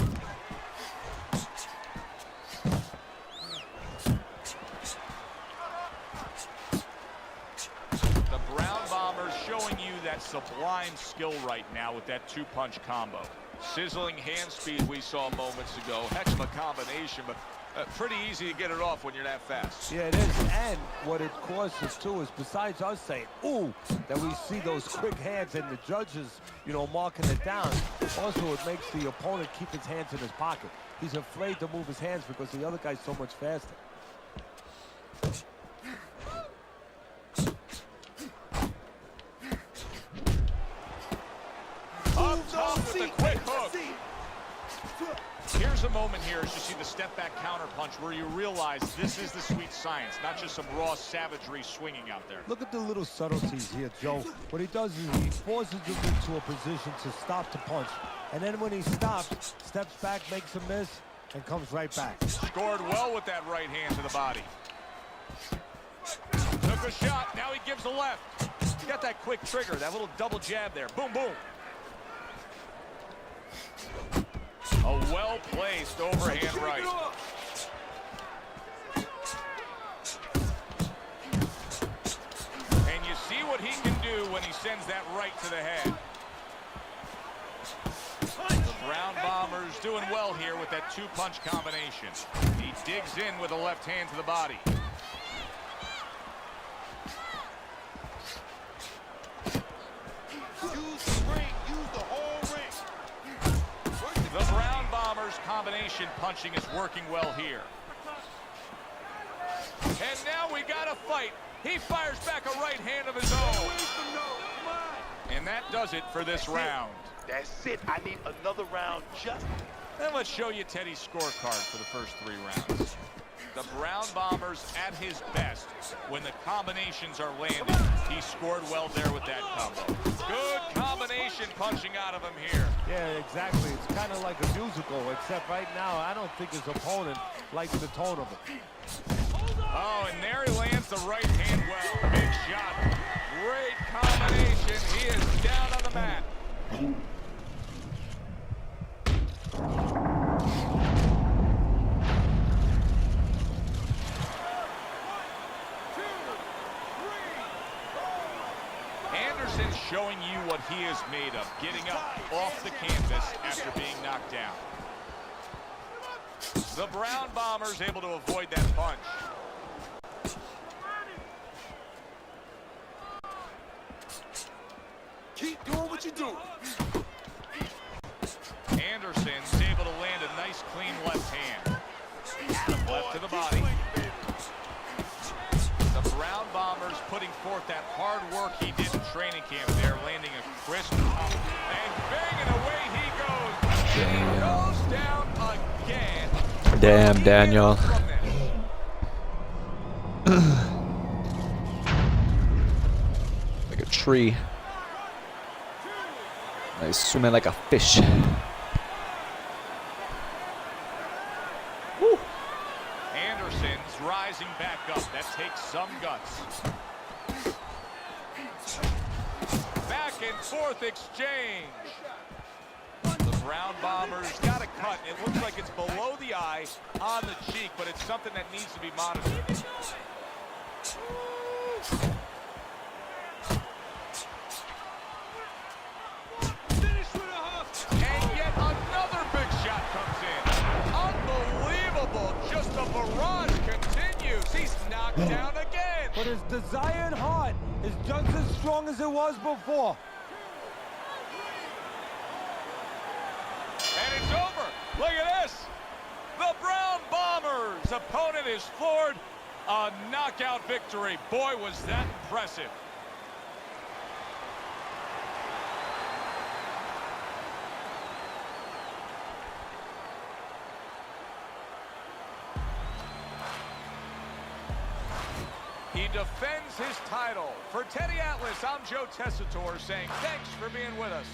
Speaker 3: The Brown Bombers showing you that sublime skill right now with that 2-punch combo. Sizzling hand speed we saw moments ago. Heck of a combination, but pretty easy to get it off when you're that fast.
Speaker 5: Yeah, it is. And what it causes, too, is besides us saying, ooh, that we see those quick hands and the judges, you know, marking it down, also it makes the opponent keep his hands in his pocket. He's afraid to move his hands because the other guy's so much faster.
Speaker 3: Up top with the quick hook. Here's a moment here as you see the step back counter punch where you realize this is the sweet science, not just some raw savagery swinging out there.
Speaker 5: Look at the little subtleties here, Joe. What he does is he forces him into a position to stop the punch. And then when he stops, steps back, makes a miss, and comes right back.
Speaker 3: Scored well with that right hand to the body. Took a shot, now he gives the left. He got that quick trigger, that little double jab there. Boom, boom. A well-placed overhand right. And you see what he can do when he sends that right to the head. The Brown Bombers doing well here with that 2-punch combination. He digs in with a left hand to the body.
Speaker 9: Use the ring. Use the whole ring.
Speaker 3: The Brown Bombers combination punching is working well here. And now we got a fight. He fires back a right hand of his own. And that does it for this round.
Speaker 2: That's it. I need another round just.
Speaker 3: Then let's show you Teddy's scorecard for the first 3 rounds. The Brown Bombers at his best when the combinations are landing. He scored well there with that combo. Good combination punching out of him here.
Speaker 5: Yeah, exactly. It's kind of like a musical, except right now I don't think his opponent likes the tone of it.
Speaker 3: Oh, and there he lands the right hand well. Big shot. Great combination. He is down on the mat. Anderson showing you what he is made of, getting up off the canvas after being knocked down. The Brown Bombers able to avoid that punch.
Speaker 2: Keep doing what you do.
Speaker 3: Anderson's able to land a nice clean left hand. Left to the body. The Brown Bombers putting forth that hard work he did in training camp there, landing a crisp pump. And banging away he goes. He goes down again.
Speaker 1: Damn, Daniel. Like a tree. He's swimming like a fish.
Speaker 3: Woo. Anderson's rising back up. That takes some guts. Back and forth exchange. The Brown Bombers got a cut. It looks like it's below the eye, on the cheek, but it's something that needs to be monitored. And yet another big shot comes in. Unbelievable. Just the barrage continues. He's knocked down again.
Speaker 5: But his desired heart is just as strong as it was before.
Speaker 3: Look at this. The Brown Bombers' opponent is floored. A knockout victory. Boy, was that impressive. He defends his title. For Teddy Atlas, I'm Joe Tessitore saying thanks for being with us.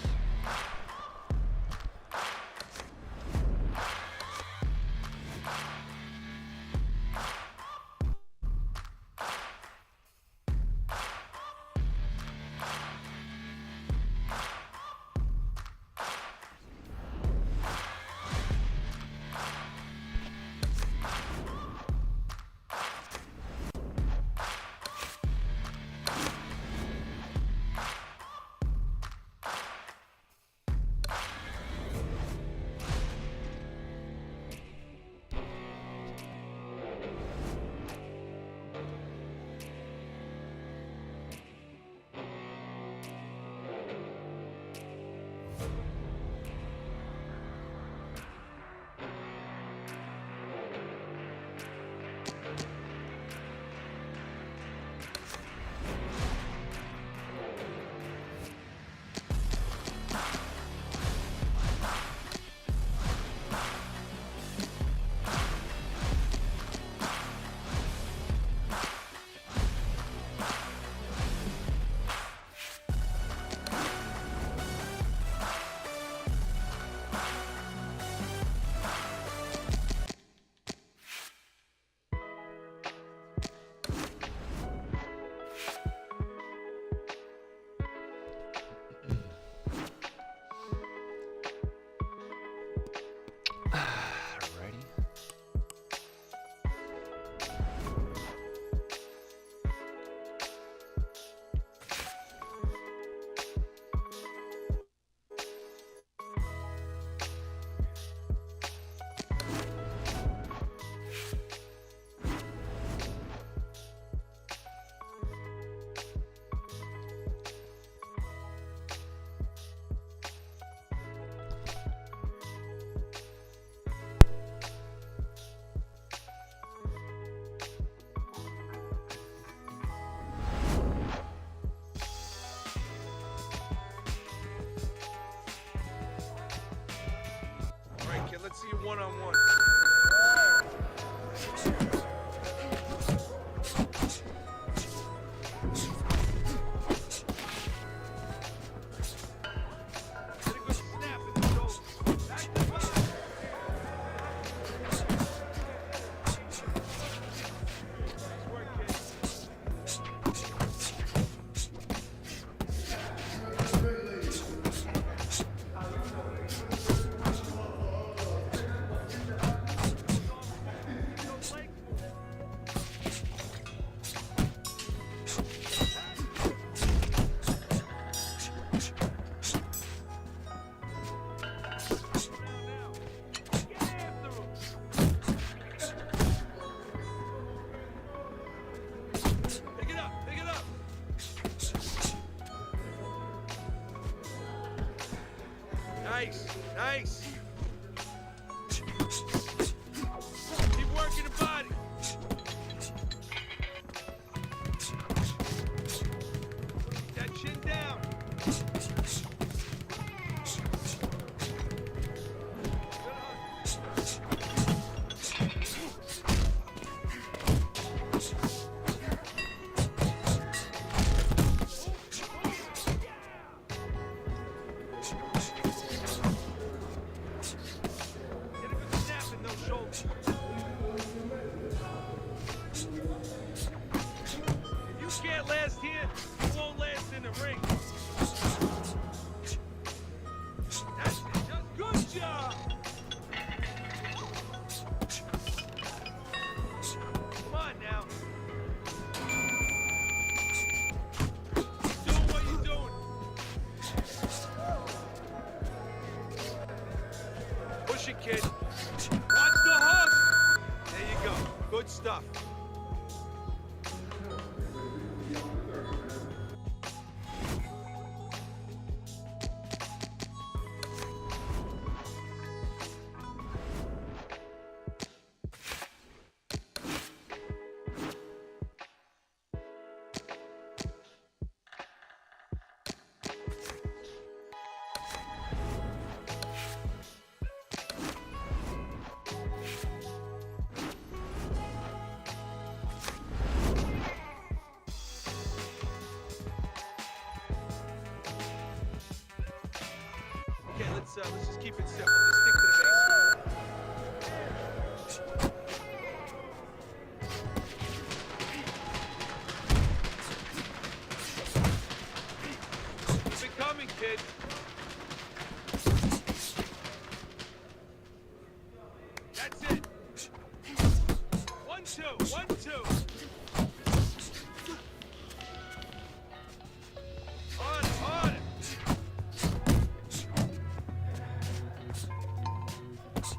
Speaker 2: Let's see you one-on-one. Nice, nice. Keep working the body. Keep that chin down. Last here, you won't last in the ring. That's it, just good job. Come on now. Keep doing what you're doing. Push it, kid. Watch the hook. There you go. Good stuff. let's just keep it simple. Just stick to the basics. Keep it coming, kid. That's it. 1-2, 1-2. On it, on it.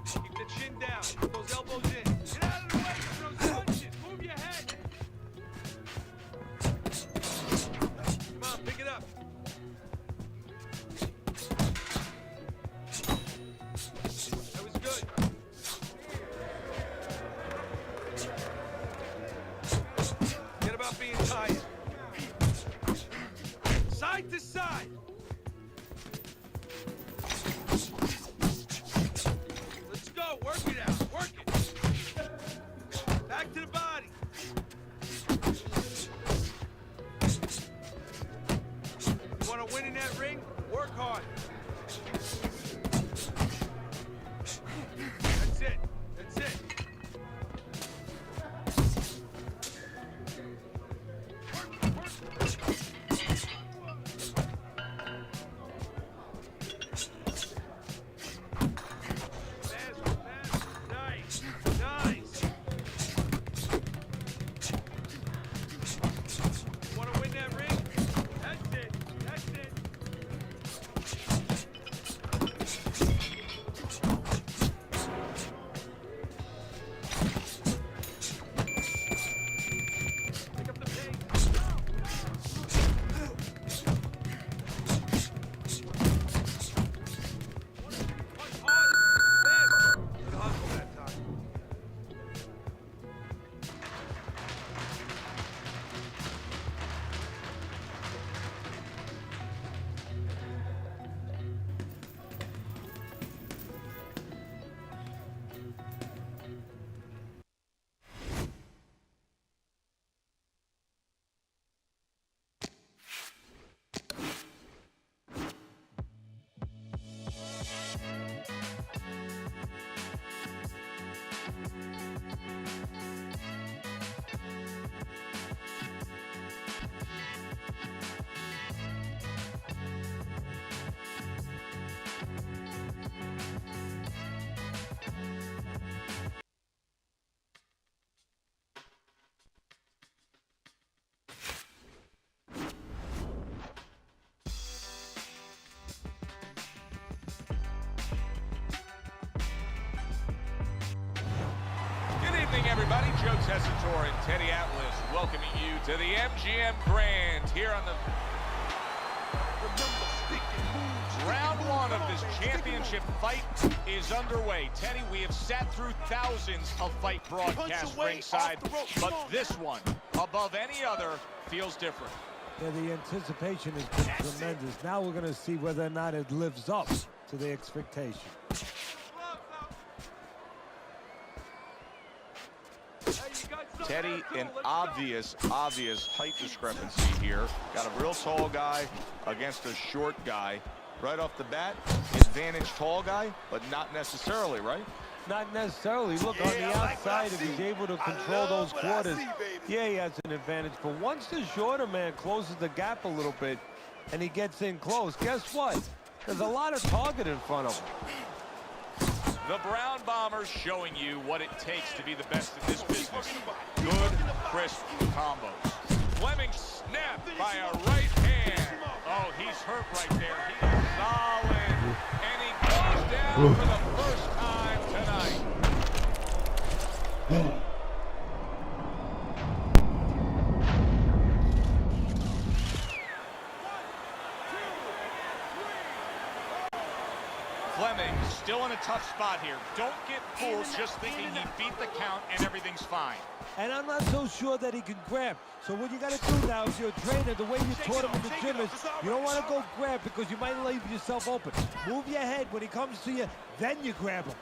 Speaker 2: Keep the chin down. Put those elbows in. Get out of the way from those punches. Move your head. Come on, pick it up. That was good. Forget about being tired. Side to side. Let's go. Work it out. Work it. Back to the body. You want to win in that ring? Work hard. That's it. That's it. Fast, fast. Nice. Nice. You want to win that ring? That's it. That's it. Pick up the pace. Punch harder. Faster. Good hustle that time.
Speaker 3: Good evening, everybody. Joe Tessitore and Teddy Atlas welcoming you to the MGM Grand here on the round one of this championship fight is underway. Teddy, we have sat through thousands of fight broadcasts ringside, but this one, above any other, feels different.
Speaker 5: Yeah, the anticipation has been tremendous. Now we're going to see whether or not it lives up to the expectation.
Speaker 3: Teddy, an obvious height discrepancy here. Got a real tall guy against a short guy. Right off the bat, advantage tall guy, but not necessarily, right?
Speaker 5: Not necessarily. Look, on the outside, if he's able to control those quarters, yeah, he has an advantage. But once the shorter man closes the gap a little bit and he gets in close, guess what? There's a lot of target in front of him.
Speaker 3: The Brown Bombers showing you what it takes to be the best in this business. Good, crisp combos. Fleming snapped by a right hand. Oh, he's hurt right there. He is solid. And he goes down for the first time tonight. Fleming still in a tough spot here. Don't get fooled just thinking he beat the count and everything's fine.
Speaker 5: And I'm not so sure that he can grab. So what you got to do now is you're a trainer, the way you taught him in the gym is you don't want to go grab because you might leave yourself open. Move your head when he comes to you, then you grab him.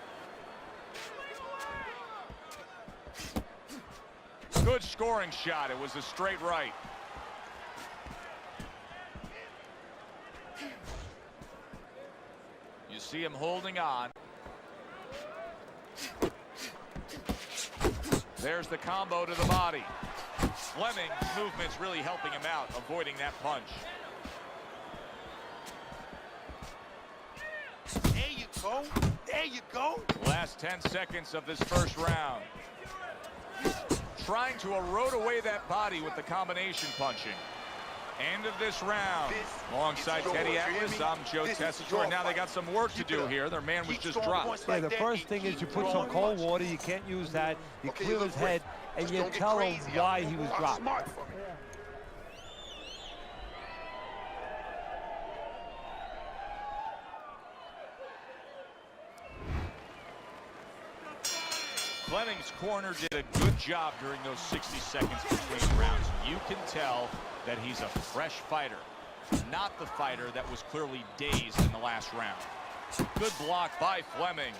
Speaker 3: Good scoring shot. It was a straight right. You see him holding on. There's the combo to the body. Fleming's movement's really helping him out, avoiding that punch.
Speaker 2: There you go. There you go.
Speaker 3: Last 10 seconds of this first round. Trying to erode away that body with the combination punching. End of this round. Alongside Teddy Atlas, I'm Joe Tessitore. Now they got some work to do here. Their man was just dropped.
Speaker 5: Yeah, the first thing is you put some cold water. You can't use that. You clear his head, and you tell him why he was dropped.
Speaker 3: Fleming's corner did a good job during those 60 seconds between rounds. You can tell that he's a fresh fighter, not the fighter that was clearly dazed in the last round. Good block by Fleming.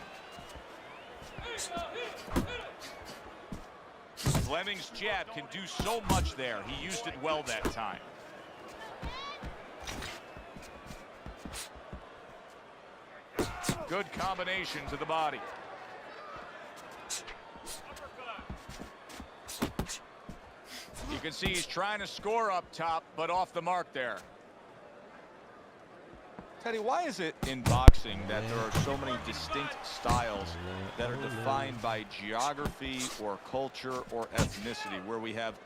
Speaker 3: Fleming's jab can do so much there. He used it well that time. Good combination to the body. You can see he's trying to score up top, but off the mark there. Teddy, why is it in boxing that there are so many distinct styles that are defined by geography or culture or ethnicity, where we have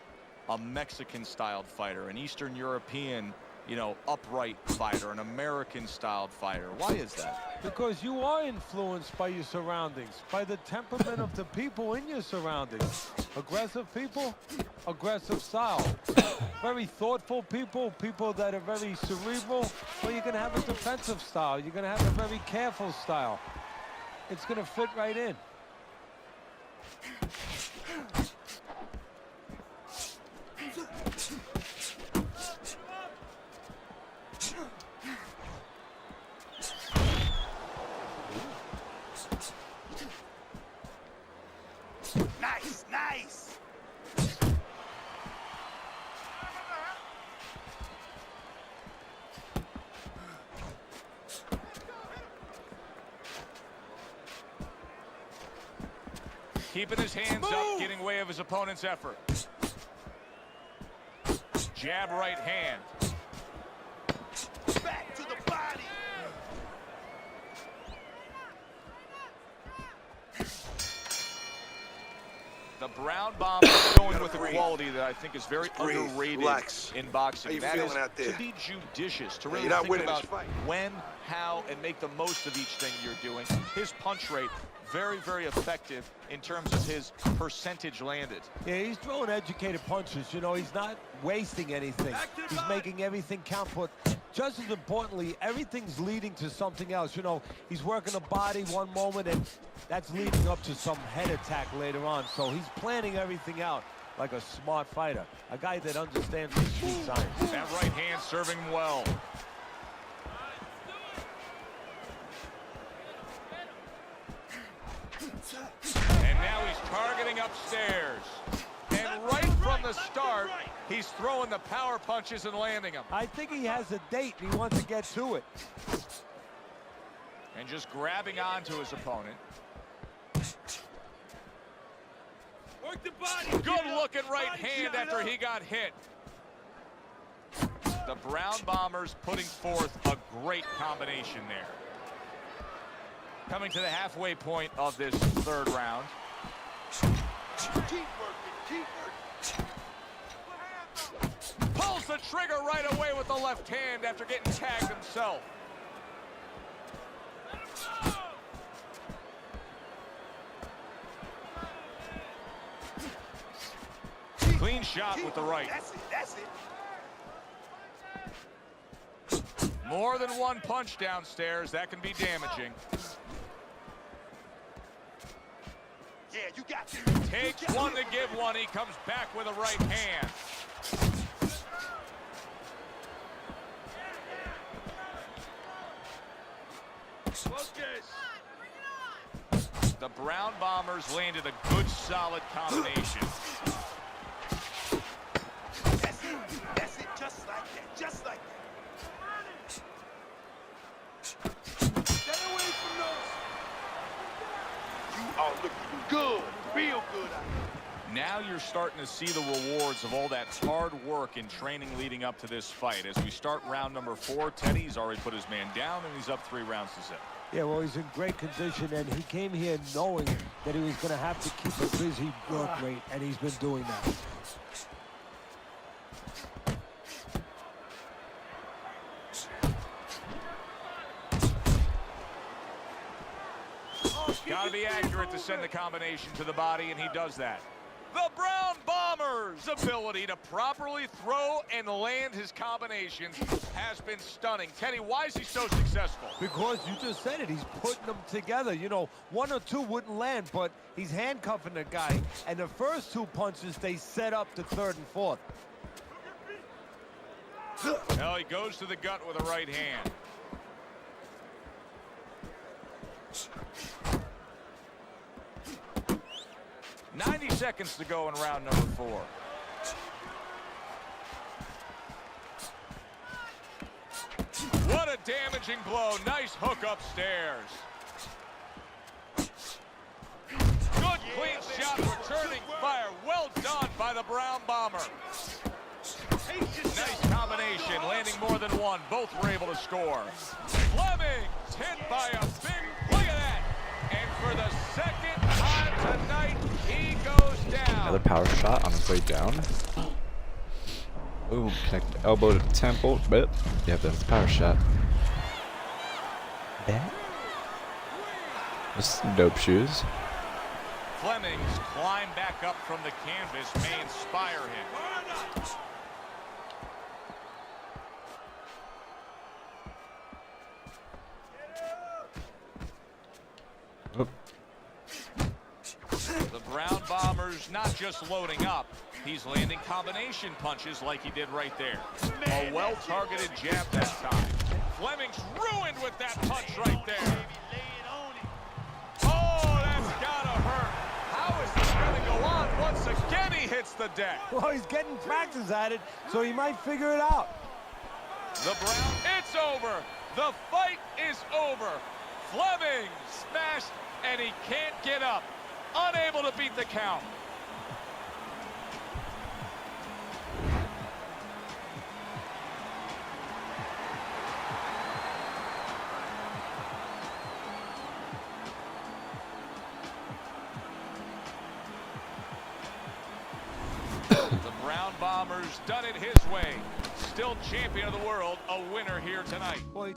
Speaker 3: a Mexican-styled fighter, an Eastern European, upright fighter, an American-styled fighter? Why is that?
Speaker 5: Because you are influenced by your surroundings, by the temperament of the people in your surroundings. Aggressive people, aggressive style. Very thoughtful people, people that are very cerebral, well, you're going to have a defensive style. You're going to have a very careful style. It's going to fit right in.
Speaker 2: Nice, nice.
Speaker 3: Keeping his hands up, getting away of his opponent's effort. Jab right hand.
Speaker 2: Back to the body.
Speaker 3: The Brown Bomber going with a quality that I think is very underrated in boxing. That is to be judicious, to really think about when, how, and make the most of each thing you're doing. His punch rate, very, very effective in terms of his percentage landed.
Speaker 5: Yeah, he's throwing educated punches. He's not wasting anything. He's making everything count, but just as importantly, everything's leading to something else. He's working the body one moment, and that's leading up to some head attack later on. So he's planning everything out like a smart fighter, a guy that understands the street science.
Speaker 3: That right hand serving him well. And now he's targeting upstairs. And right from the start, he's throwing the power punches and landing them.
Speaker 5: I think he has a date, and he wants to get to it.
Speaker 3: And just grabbing onto his opponent.
Speaker 2: Work the body.
Speaker 3: Good looking right hand after he got hit. The Brown Bombers putting forth a great combination there. Coming to the halfway point of this third round.
Speaker 2: Keep working, keep working.
Speaker 3: Pulls the trigger right away with the left hand after getting tagged himself. Clean shot with the right.
Speaker 2: That's it, that's it.
Speaker 3: More than one punch downstairs. That can be damaging.
Speaker 2: Yeah, you got it.
Speaker 3: Takes one to give one. He comes back with a right hand. The Brown Bombers landed a good, solid combination.
Speaker 2: That's it, just like that, just like that. Stay Stay away from those.
Speaker 4: You are looking good, real good.
Speaker 3: Now you're starting to see the rewards of all that hard work and training leading up to this fight. As we start round number 4, Teddy's already put his man down, and he's up 3 rounds to 0.
Speaker 5: Yeah, well, he's in great condition, and he came here knowing that he was going to have to keep a busy work rate, and he's been doing that.
Speaker 3: Got to be accurate to send the combination to the body, and he does that. The Brown Bomber's ability to properly throw and land his combinations has been stunning. Teddy, why is he so successful?
Speaker 5: Because you just said it, he's putting them together. You know, 1 or 2 wouldn't land, but he's handcuffing the guy. And the first 2 punches, they set up the 3rd and 4th.
Speaker 3: Well, he goes to the gut with a right hand. "90 seconds to go in round number 4. What a damaging blow. Nice hook upstairs. Good clean shot, returning fire. Well done by the Brown Bomber. Nice combination, landing more than one. Both were able to score. Fleming's hit by a big, look at that. And for the 2nd time tonight, he goes down.
Speaker 1: Another power shot on his way down. Boom, connect the elbow to the temple. But yeah, that's the power shot. That? This is some dope shoes.
Speaker 3: Fleming's climb back up from the canvas may inspire him.
Speaker 1: Oh.
Speaker 3: The Brown Bomber's not just loading up, he's landing combination punches like he did right there. A well-targeted jab that time. Fleming's ruined with that punch right there. Oh, that's gotta hurt. How is this gonna go on? Once again, he hits the deck.
Speaker 5: Well, he's getting practice at it, so he might figure it out.
Speaker 3: The Brown, it's over. The fight is over. Fleming smashed, and he can't get up. Unable to beat the count. The Brown Bomber's done it his way. Still champion of the world, a winner here tonight.
Speaker 5: Boy,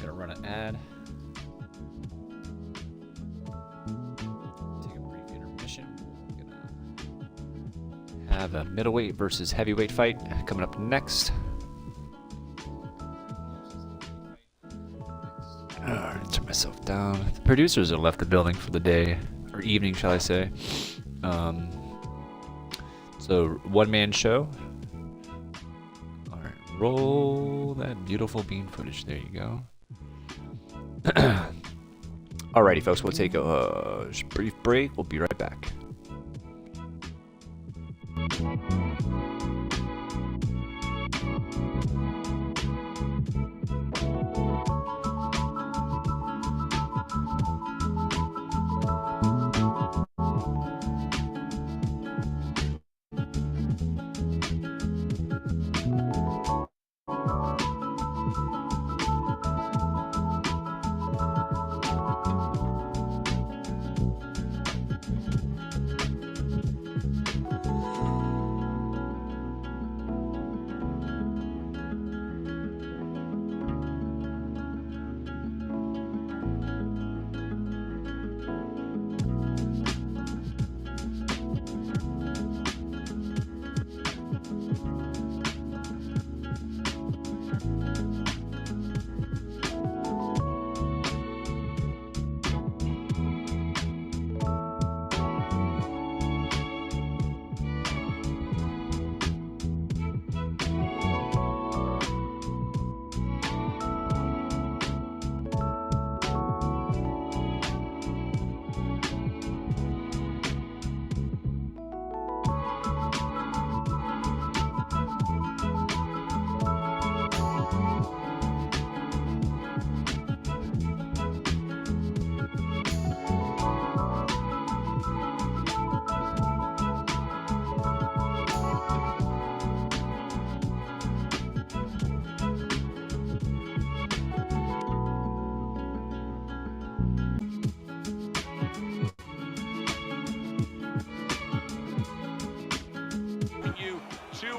Speaker 1: Gonna run an ad. Have a middleweight versus heavyweight fight coming up next. Alright, turn myself down. The producers have left the building for the day, or evening, shall I say. So, one-man show. Alright, roll that beautiful bean footage. There you go. Alrighty, folks, we'll take a brief break. We'll be right back.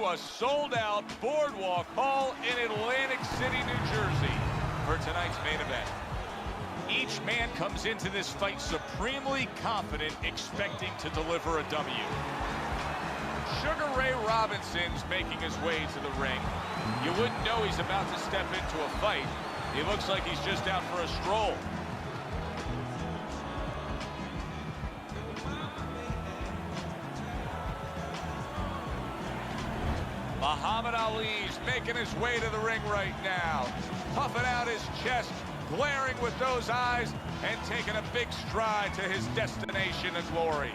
Speaker 3: A sold-out Boardwalk Hall in Atlantic City, New Jersey for tonight's main event. Each man comes into this fight supremely confident, expecting to deliver a W. Sugar Ray Robinson's making his way to the ring. You wouldn't know he's about to step into a fight. He looks like he's just out for a stroll. Muhammad Ali's making his way to the ring right now, puffing out his chest, glaring with those eyes, and taking a big stride to his destination of glory.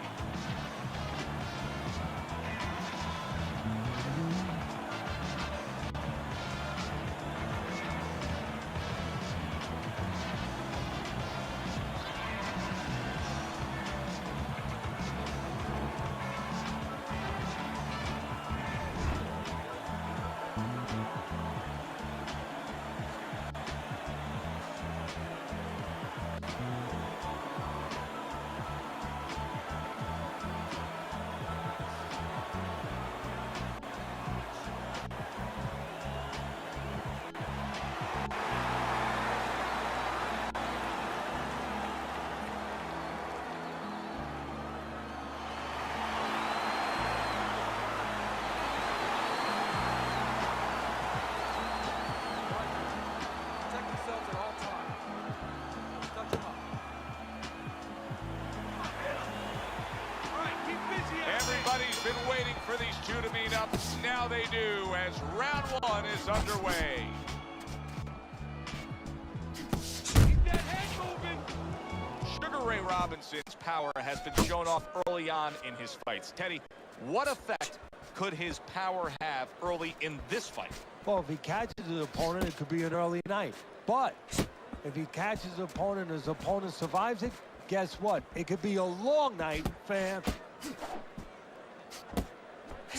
Speaker 3: Everybody's been waiting for these two to meet up. Now they do, as round one is underway.
Speaker 2: Keep that head moving.
Speaker 3: Sugar Ray Robinson's power has been shown off early on in his fights. Teddy, what effect could his power have early in this fight?
Speaker 5: Well, if he catches his opponent, it could be an early night. But if he catches his opponent and his opponent survives it, guess what? It could be a long night, fam.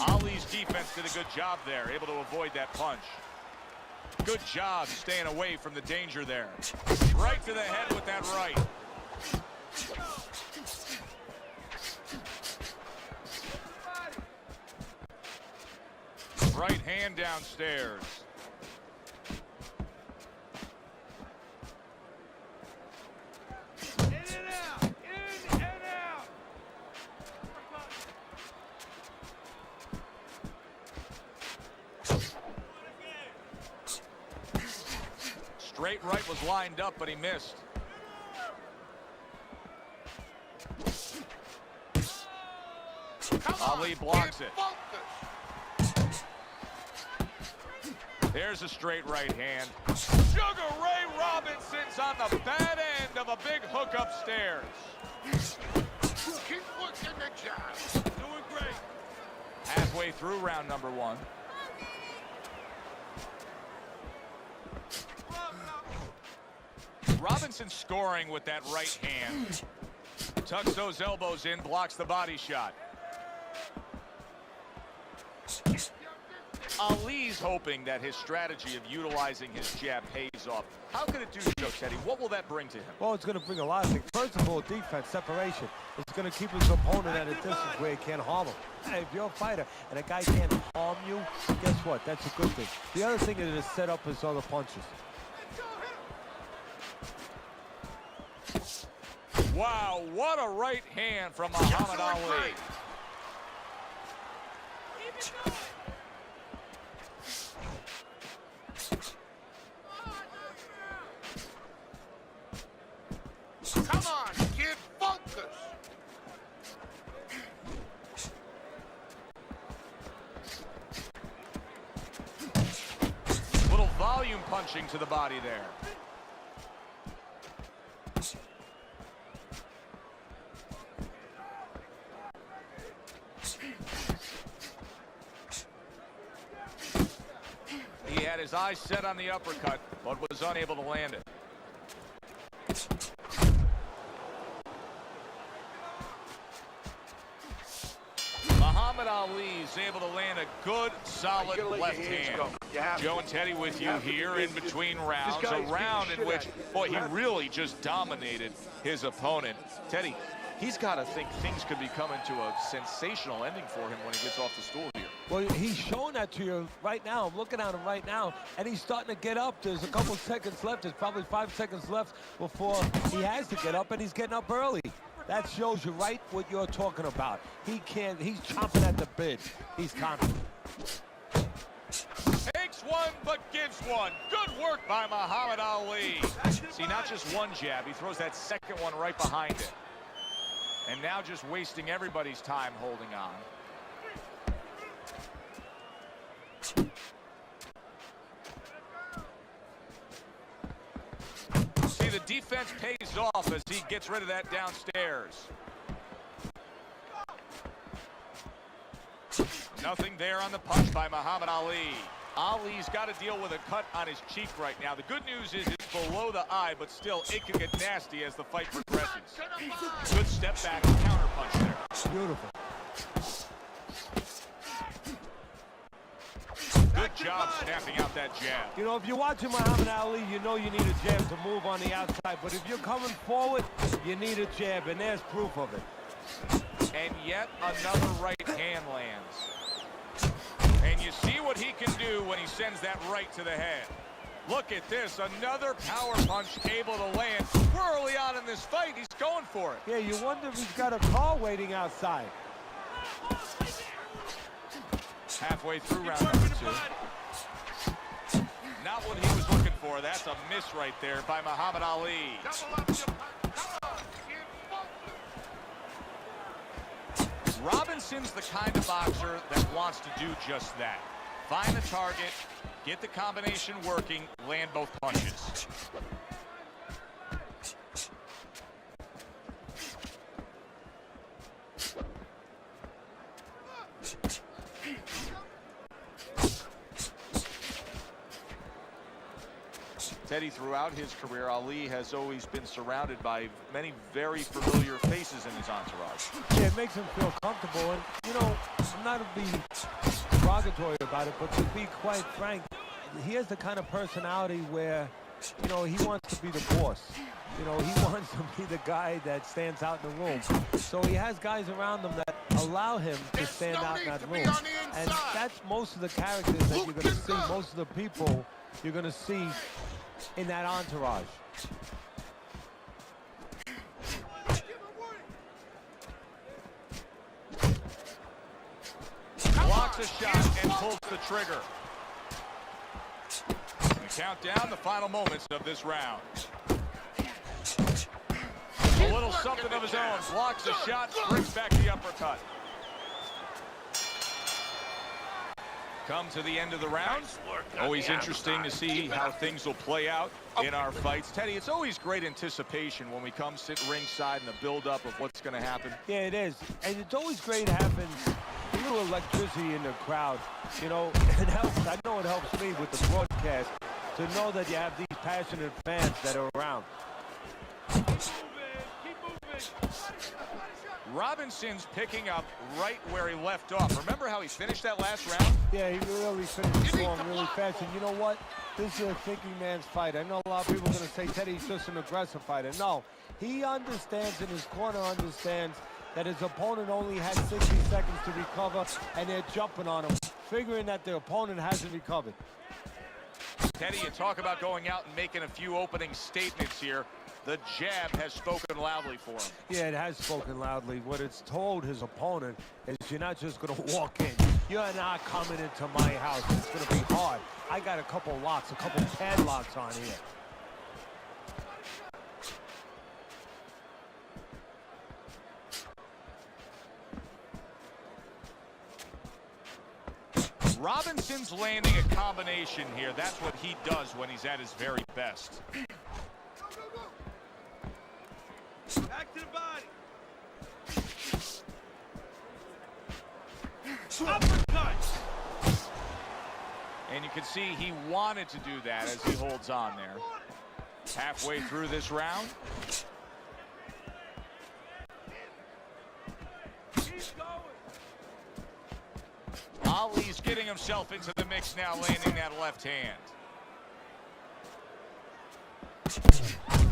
Speaker 3: Ali's defense did a good job there, able to avoid that punch. Good job staying away from the danger there. Right to the head with that right. Right hand downstairs.
Speaker 2: In and out. In and out.
Speaker 3: Straight right was lined up, but he missed. Ali blocks it. There's a straight right hand. Sugar Ray Robinson's on the bad end of a big hook upstairs.
Speaker 4: Keep working the job.
Speaker 2: Doing great.
Speaker 3: Halfway through round number 1. Robinson scoring with that right hand. Tucks those elbows in, blocks the body shot. Ali's hoping that his strategy of utilizing his jab pays off. How can it do so, Teddy? What will that bring to him?
Speaker 5: Well, it's going to bring a lot of things. First of all, defense, separation. It's going to keep his opponent at a distance where he can't harm him. Hey, if you're a fighter and a guy can't harm you, guess what? That's a good thing. The other thing is to set up his other punches.
Speaker 3: Wow, what a right hand from Muhammad Ali.
Speaker 4: Come on, kid, focus.
Speaker 3: Little volume punching to the body there. He had his eyes set on the uppercut, but was unable to land it. Muhammad Ali is able to land a good, solid left hand. Joe and Teddy with you here in between rounds. A round in which, boy, he really just dominated his opponent. Teddy, he's got to think things could be coming to a sensational ending for him when he gets off the stool here.
Speaker 5: Well, he's showing that to you right now. I'm looking at him right now, and he's starting to get up. There's a couple seconds left. There's probably 5 seconds left before he has to get up, and he's getting up early. That shows you right what you're talking about. He's chomping at the bit. He's confident.
Speaker 3: Takes one, but gives one. Good work by Muhammad Ali. See, not just one jab. He throws that second one right behind it. And now just wasting everybody's time holding on. See, the defense pays off as he gets rid of that downstairs. Nothing there on the punch by Muhammad Ali. Ali's got to deal with a cut on his cheek right now. The good news is it's below the eye, but still it can get nasty as the fight progresses. Good step back counter punch there.
Speaker 5: Beautiful.
Speaker 3: Good job snapping out that jab.
Speaker 5: You know, if you're watching Muhammad Ali, you know you need a jab to move on the outside. But if you're coming forward, you need a jab, and there's proof of it.
Speaker 3: And yet another right hand lands. And you see what he can do when he sends that right to the head. Look at this, another power punch able to land. We're early on in this fight, he's going for it.
Speaker 5: Yeah, you wonder if he's got a car waiting outside.
Speaker 3: Halfway through round number 2. Not what he was looking for. That's a miss right there by Muhammad Ali. Robinson's the kind of boxer that wants to do just that. Find the target, get the combination working, land both punches. Teddy, throughout his career, Ali has always been surrounded by many very familiar faces in his entourage.
Speaker 5: Yeah, it makes him feel comfortable. And, you know, I'm not to be derogatory about it, but to be quite frank, he has the kind of personality where, you know, he wants to be the boss. You know, he wants to be the guy that stands out in the room. So he has guys around him that allow him to stand out in that room. And that's most of the characters that you're going to see, most of the people you're going to see in that entourage.
Speaker 3: Blocks a shot and pulls the trigger. Count down the final moments of this round. A little something of his own. Blocks a shot, brings back the uppercut. Come to the end of the round. Always interesting to see how things will play out in our fights. Teddy, it's always great anticipation when we come sit ringside and the build-up of what's going to happen.
Speaker 5: Yeah, it is. And it's always great having a little electricity in the crowd. You know, it helps. I know it helps me with the broadcast to know that you have these passionate fans that are around.
Speaker 3: Robinson's picking up right where he left off. Remember how he finished that last round?
Speaker 5: Yeah, he really finished strong, really fast. And you know what? This is a thinking man's fight. I know a lot of people are going to say Teddy's just an aggressive fighter. No, he understands, and his corner understands that his opponent only had 60 seconds to recover, and they're jumping on him, figuring that their opponent hasn't recovered.
Speaker 3: Teddy, you talk about going out and making a few opening statements here. The jab has spoken loudly for him.
Speaker 5: Yeah, it has spoken loudly. What it's told his opponent is you're not just going to walk in. You're not coming into my house. It's going to be hard. I got a couple locks, a couple padlocks on here.
Speaker 3: Robinson's landing a combination here. That's what he does when he's at his very best.
Speaker 2: Back to the body. Uppercut.
Speaker 3: And you can see he wanted to do that as he holds on there. Halfway through this round.
Speaker 2: Keep going.
Speaker 3: Ali's getting himself into the mix now, landing that left hand.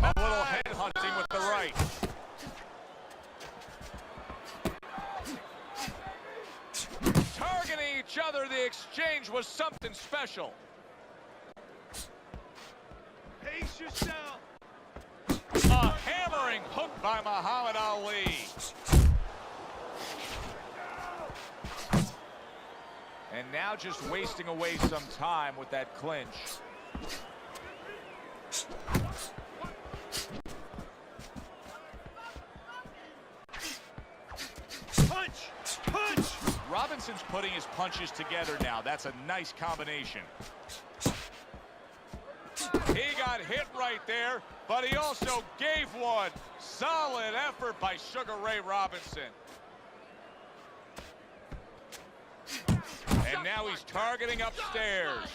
Speaker 3: A little head hunting with the right. Targeting each other, the exchange was something special.
Speaker 2: Pace yourself.
Speaker 3: A hammering hook by Muhammad Ali. And now just wasting away some time with that clinch.
Speaker 2: Punch! Punch!
Speaker 3: Robinson's putting his punches together now. That's a nice combination. He got hit right there, but he also gave one. Solid effort by Sugar Ray Robinson. And now he's targeting upstairs.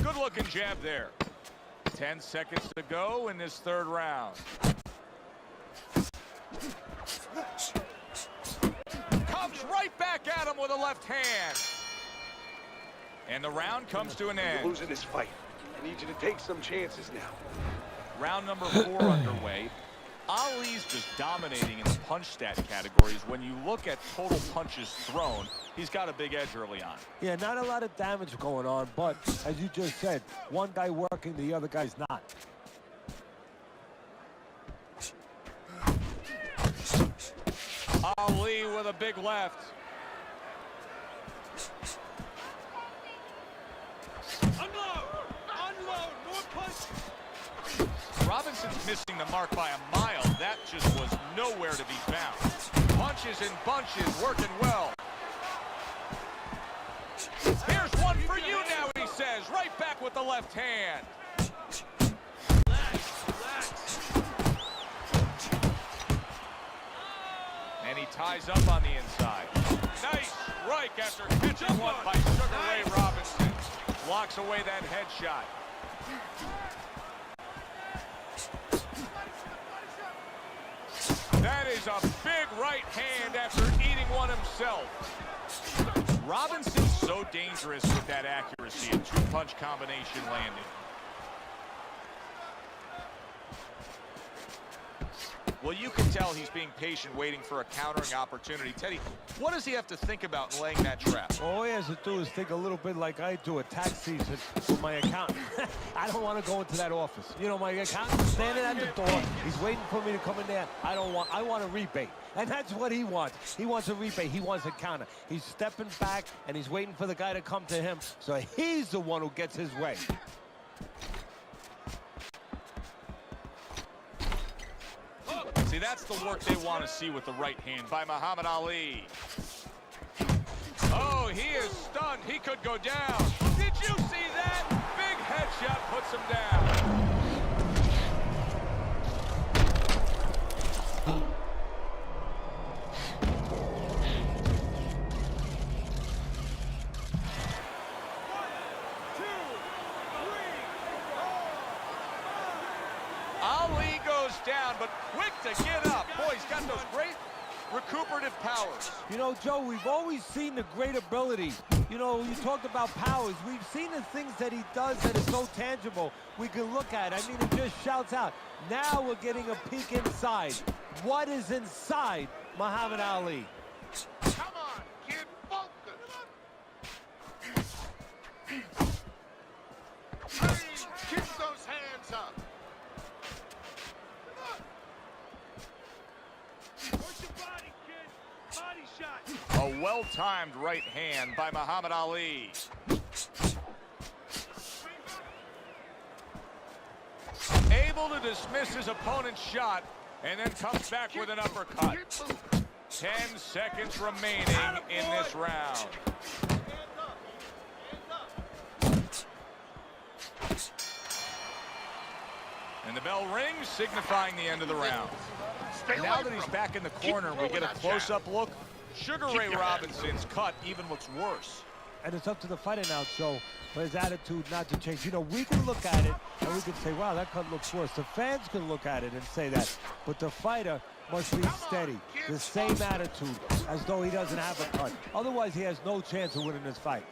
Speaker 3: Good looking jab there. 10 seconds to go in this third round. Comes right back at him with a left hand. And the round comes to an end.
Speaker 4: You're losing this fight. I need you to take some chances now.
Speaker 3: Round number 4 underway. Ali's just dominating in the punch stat categories. When you look at total punches thrown, he's got a big edge early on.
Speaker 5: Yeah, not a lot of damage going on, but as you just said, one guy working, the other guy's not.
Speaker 3: Ali with a big left.
Speaker 2: Unload! Unload! More punches!
Speaker 3: Robinson's missing the mark by a mile. That just was nowhere to be found. Punches and bunches working well. Here's one for you now, he says. Right back with the left hand.
Speaker 2: Relax, relax.
Speaker 3: And he ties up on the inside. Nice strike after catching one by Sugar Ray Robinson. Blocks away that headshot. That is a big right hand after eating one himself. Robinson's so dangerous with that accuracy. A two-punch combination landing. Well, you can tell he's being patient, waiting for a countering opportunity. Teddy, what does he have to think about in laying that trap?
Speaker 5: All he has to do is think a little bit like I do at tax season with my accountant. I don't want to go into that office. You know, my accountant's standing at the door. He's waiting for me to come in there. I want a rebate. And that's what he wants. He wants a rebate. He wants a counter. He's stepping back, and he's waiting for the guy to come to him. So he's the one who gets his way.
Speaker 3: See, that's the work they want to see with the right hand by Muhammad Ali. Oh, he is stunned. He could go down. Did you see that? Big headshot puts him down. Ali goes down, but quick to get up. Boy, he's got those great recuperative powers.
Speaker 5: You know, Joe, we've always seen the great ability. You know, you talked about powers. We've seen the things that he does that is so tangible we can look at. I mean, it just shouts out. Now we're getting a peek inside. What is inside Muhammad Ali?
Speaker 4: Come on, kid, focus. Hey, keep those hands up.
Speaker 2: Push your body, kid. Body shot.
Speaker 3: A well-timed right hand by Muhammad Ali. Able to dismiss his opponent's shot and then comes back with an uppercut. 10 seconds remaining in this round. And the bell rings, signifying the end of the round. And now that he's back in the corner, we get a close-up look. Sugar Ray Robinson's cut even looks worse.
Speaker 5: And it's up to the fighter now, Joe, for his attitude not to change. You know, we can look at it and we can say, wow, that cut looks worse. The fans can look at it and say that. But the fighter must be steady, the same attitude, as though he doesn't have a cut. Otherwise, he has no chance of winning this fight.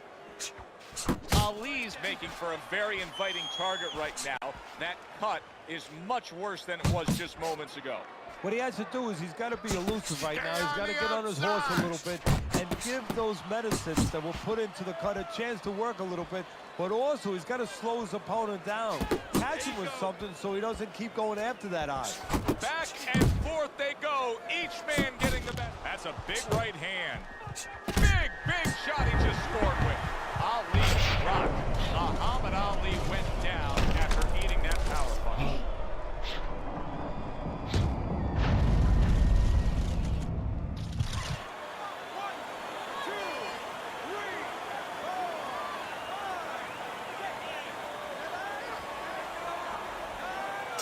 Speaker 3: Ali's making for a very inviting target right now. That cut is much worse than it was just moments ago.
Speaker 5: What he has to do is he's got to be elusive right now. He's got to get on his horse a little bit and give those medicines that were put into the cut a chance to work a little bit. But also, he's got to slow his opponent down. Catch him with something so he doesn't keep going after that eye.
Speaker 3: Back and forth they go, each man getting the best. That's a big right hand. Big shot he just scored with. Ali rocked. Muhammad Ali went down after eating that power punch.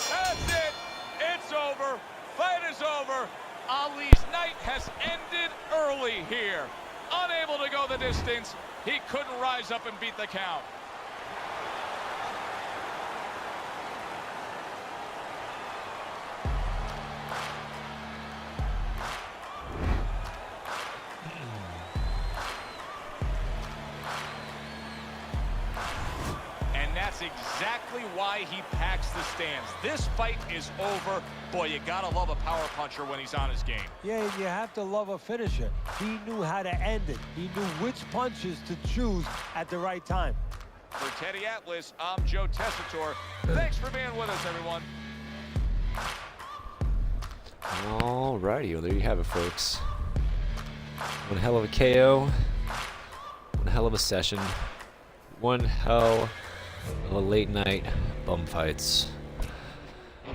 Speaker 3: That's it. It's over. Fight is over. Ali's night has ended early here. Unable to go the distance, he couldn't rise up and beat the count. That's exactly why he packs the stands. This fight is over. Boy, you gotta love a power puncher when he's on his game.
Speaker 5: Yeah, and you have to love a finisher. He knew how to end it. He knew which punches to choose at the right time.
Speaker 3: For Teddy Atlas, I'm Joe Tessitore. Thanks for being with us, everyone.
Speaker 1: Alrighty, well, there you have it, folks. One hell of a KO. One hell of a session. One hell of a late night bum fights.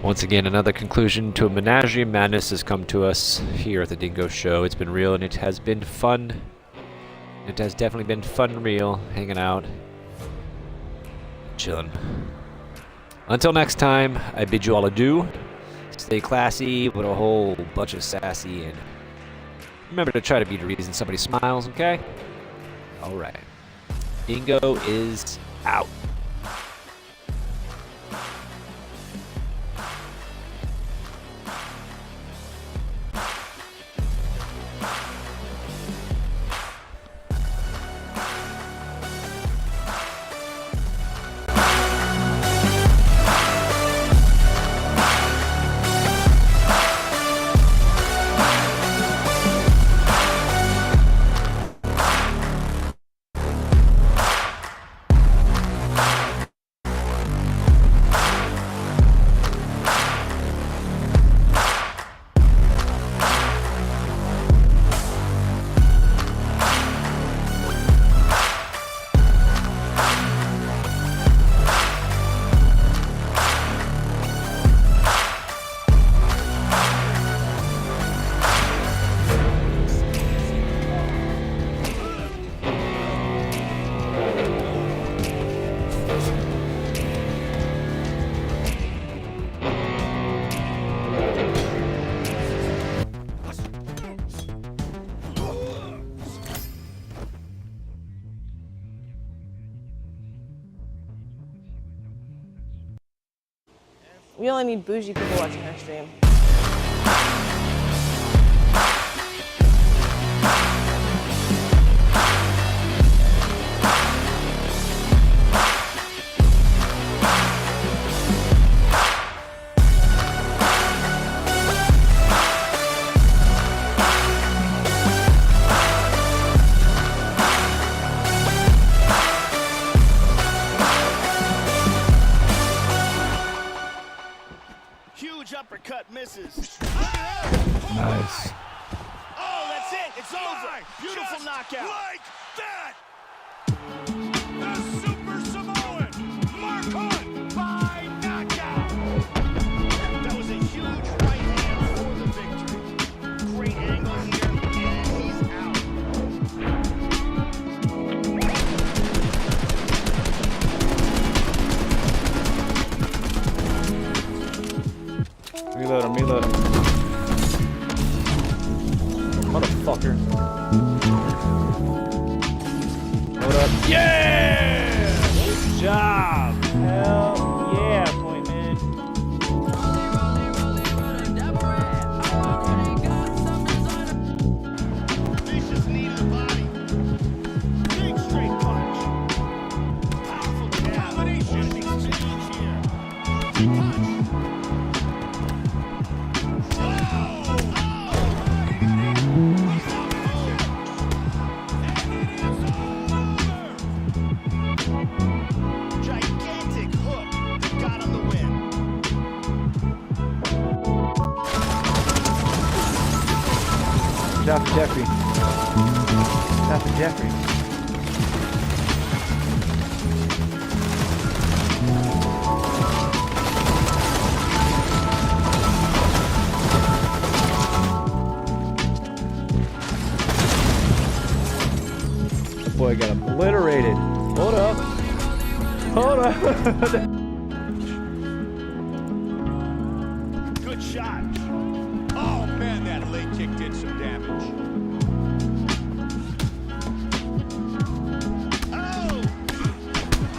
Speaker 1: Once again, another conclusion to a menagerie of madness has come to us here at the Dingo Show. It's been real and it has been fun. It has definitely been fun and real, hanging out, chilling. Until next time, I bid you all adieu. Stay classy with a whole bunch of sassy, and remember to try to be the reason somebody smiles, okay? Alright. Dingo is out.
Speaker 10: We only need bougie people watching our stream.
Speaker 7: Huge uppercut misses.
Speaker 1: Nice.
Speaker 7: Oh, that's it. It's over. Beautiful
Speaker 9: Just
Speaker 7: knockout.
Speaker 9: like that. The Super Samoan, Mark Hunt, by knockout.
Speaker 7: That was a huge right hand for the victory. Great angle here, and he's out.
Speaker 6: Reload him, reload him. Motherfucker. Hold up. Yeah! Good job! Hell yeah, point man.
Speaker 7: Vicious knee to the body. Big straight punch. Powerful jab.
Speaker 9: Combination.
Speaker 7: Exchange here. Punch. Gigantic hook that got him the win.
Speaker 6: Stop Jeffrey. Stop Jeffrey. The boy got obliterated. Hold up. Hold up.
Speaker 7: Good shot.
Speaker 9: Oh man, that leg kick did some damage.
Speaker 7: Oh!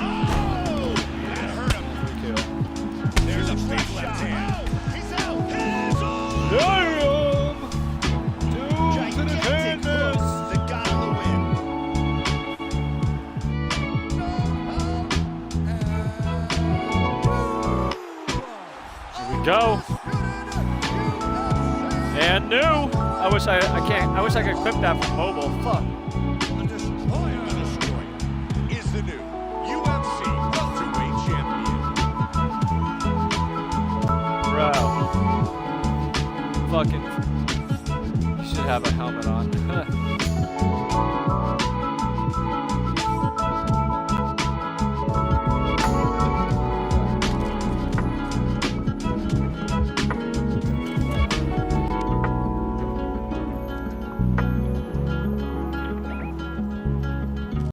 Speaker 7: Oh!
Speaker 9: That hurt him. There's a big left hand.
Speaker 7: Oh! He's out! Hands on! Gigantic hook that got him the win.
Speaker 6: Here we go. And new. I wish I could clip that from mobile. Fuck.
Speaker 9: The Destroyer is the new UFC welterweight champion.
Speaker 6: Bro. Fucking. You should have a helmet on.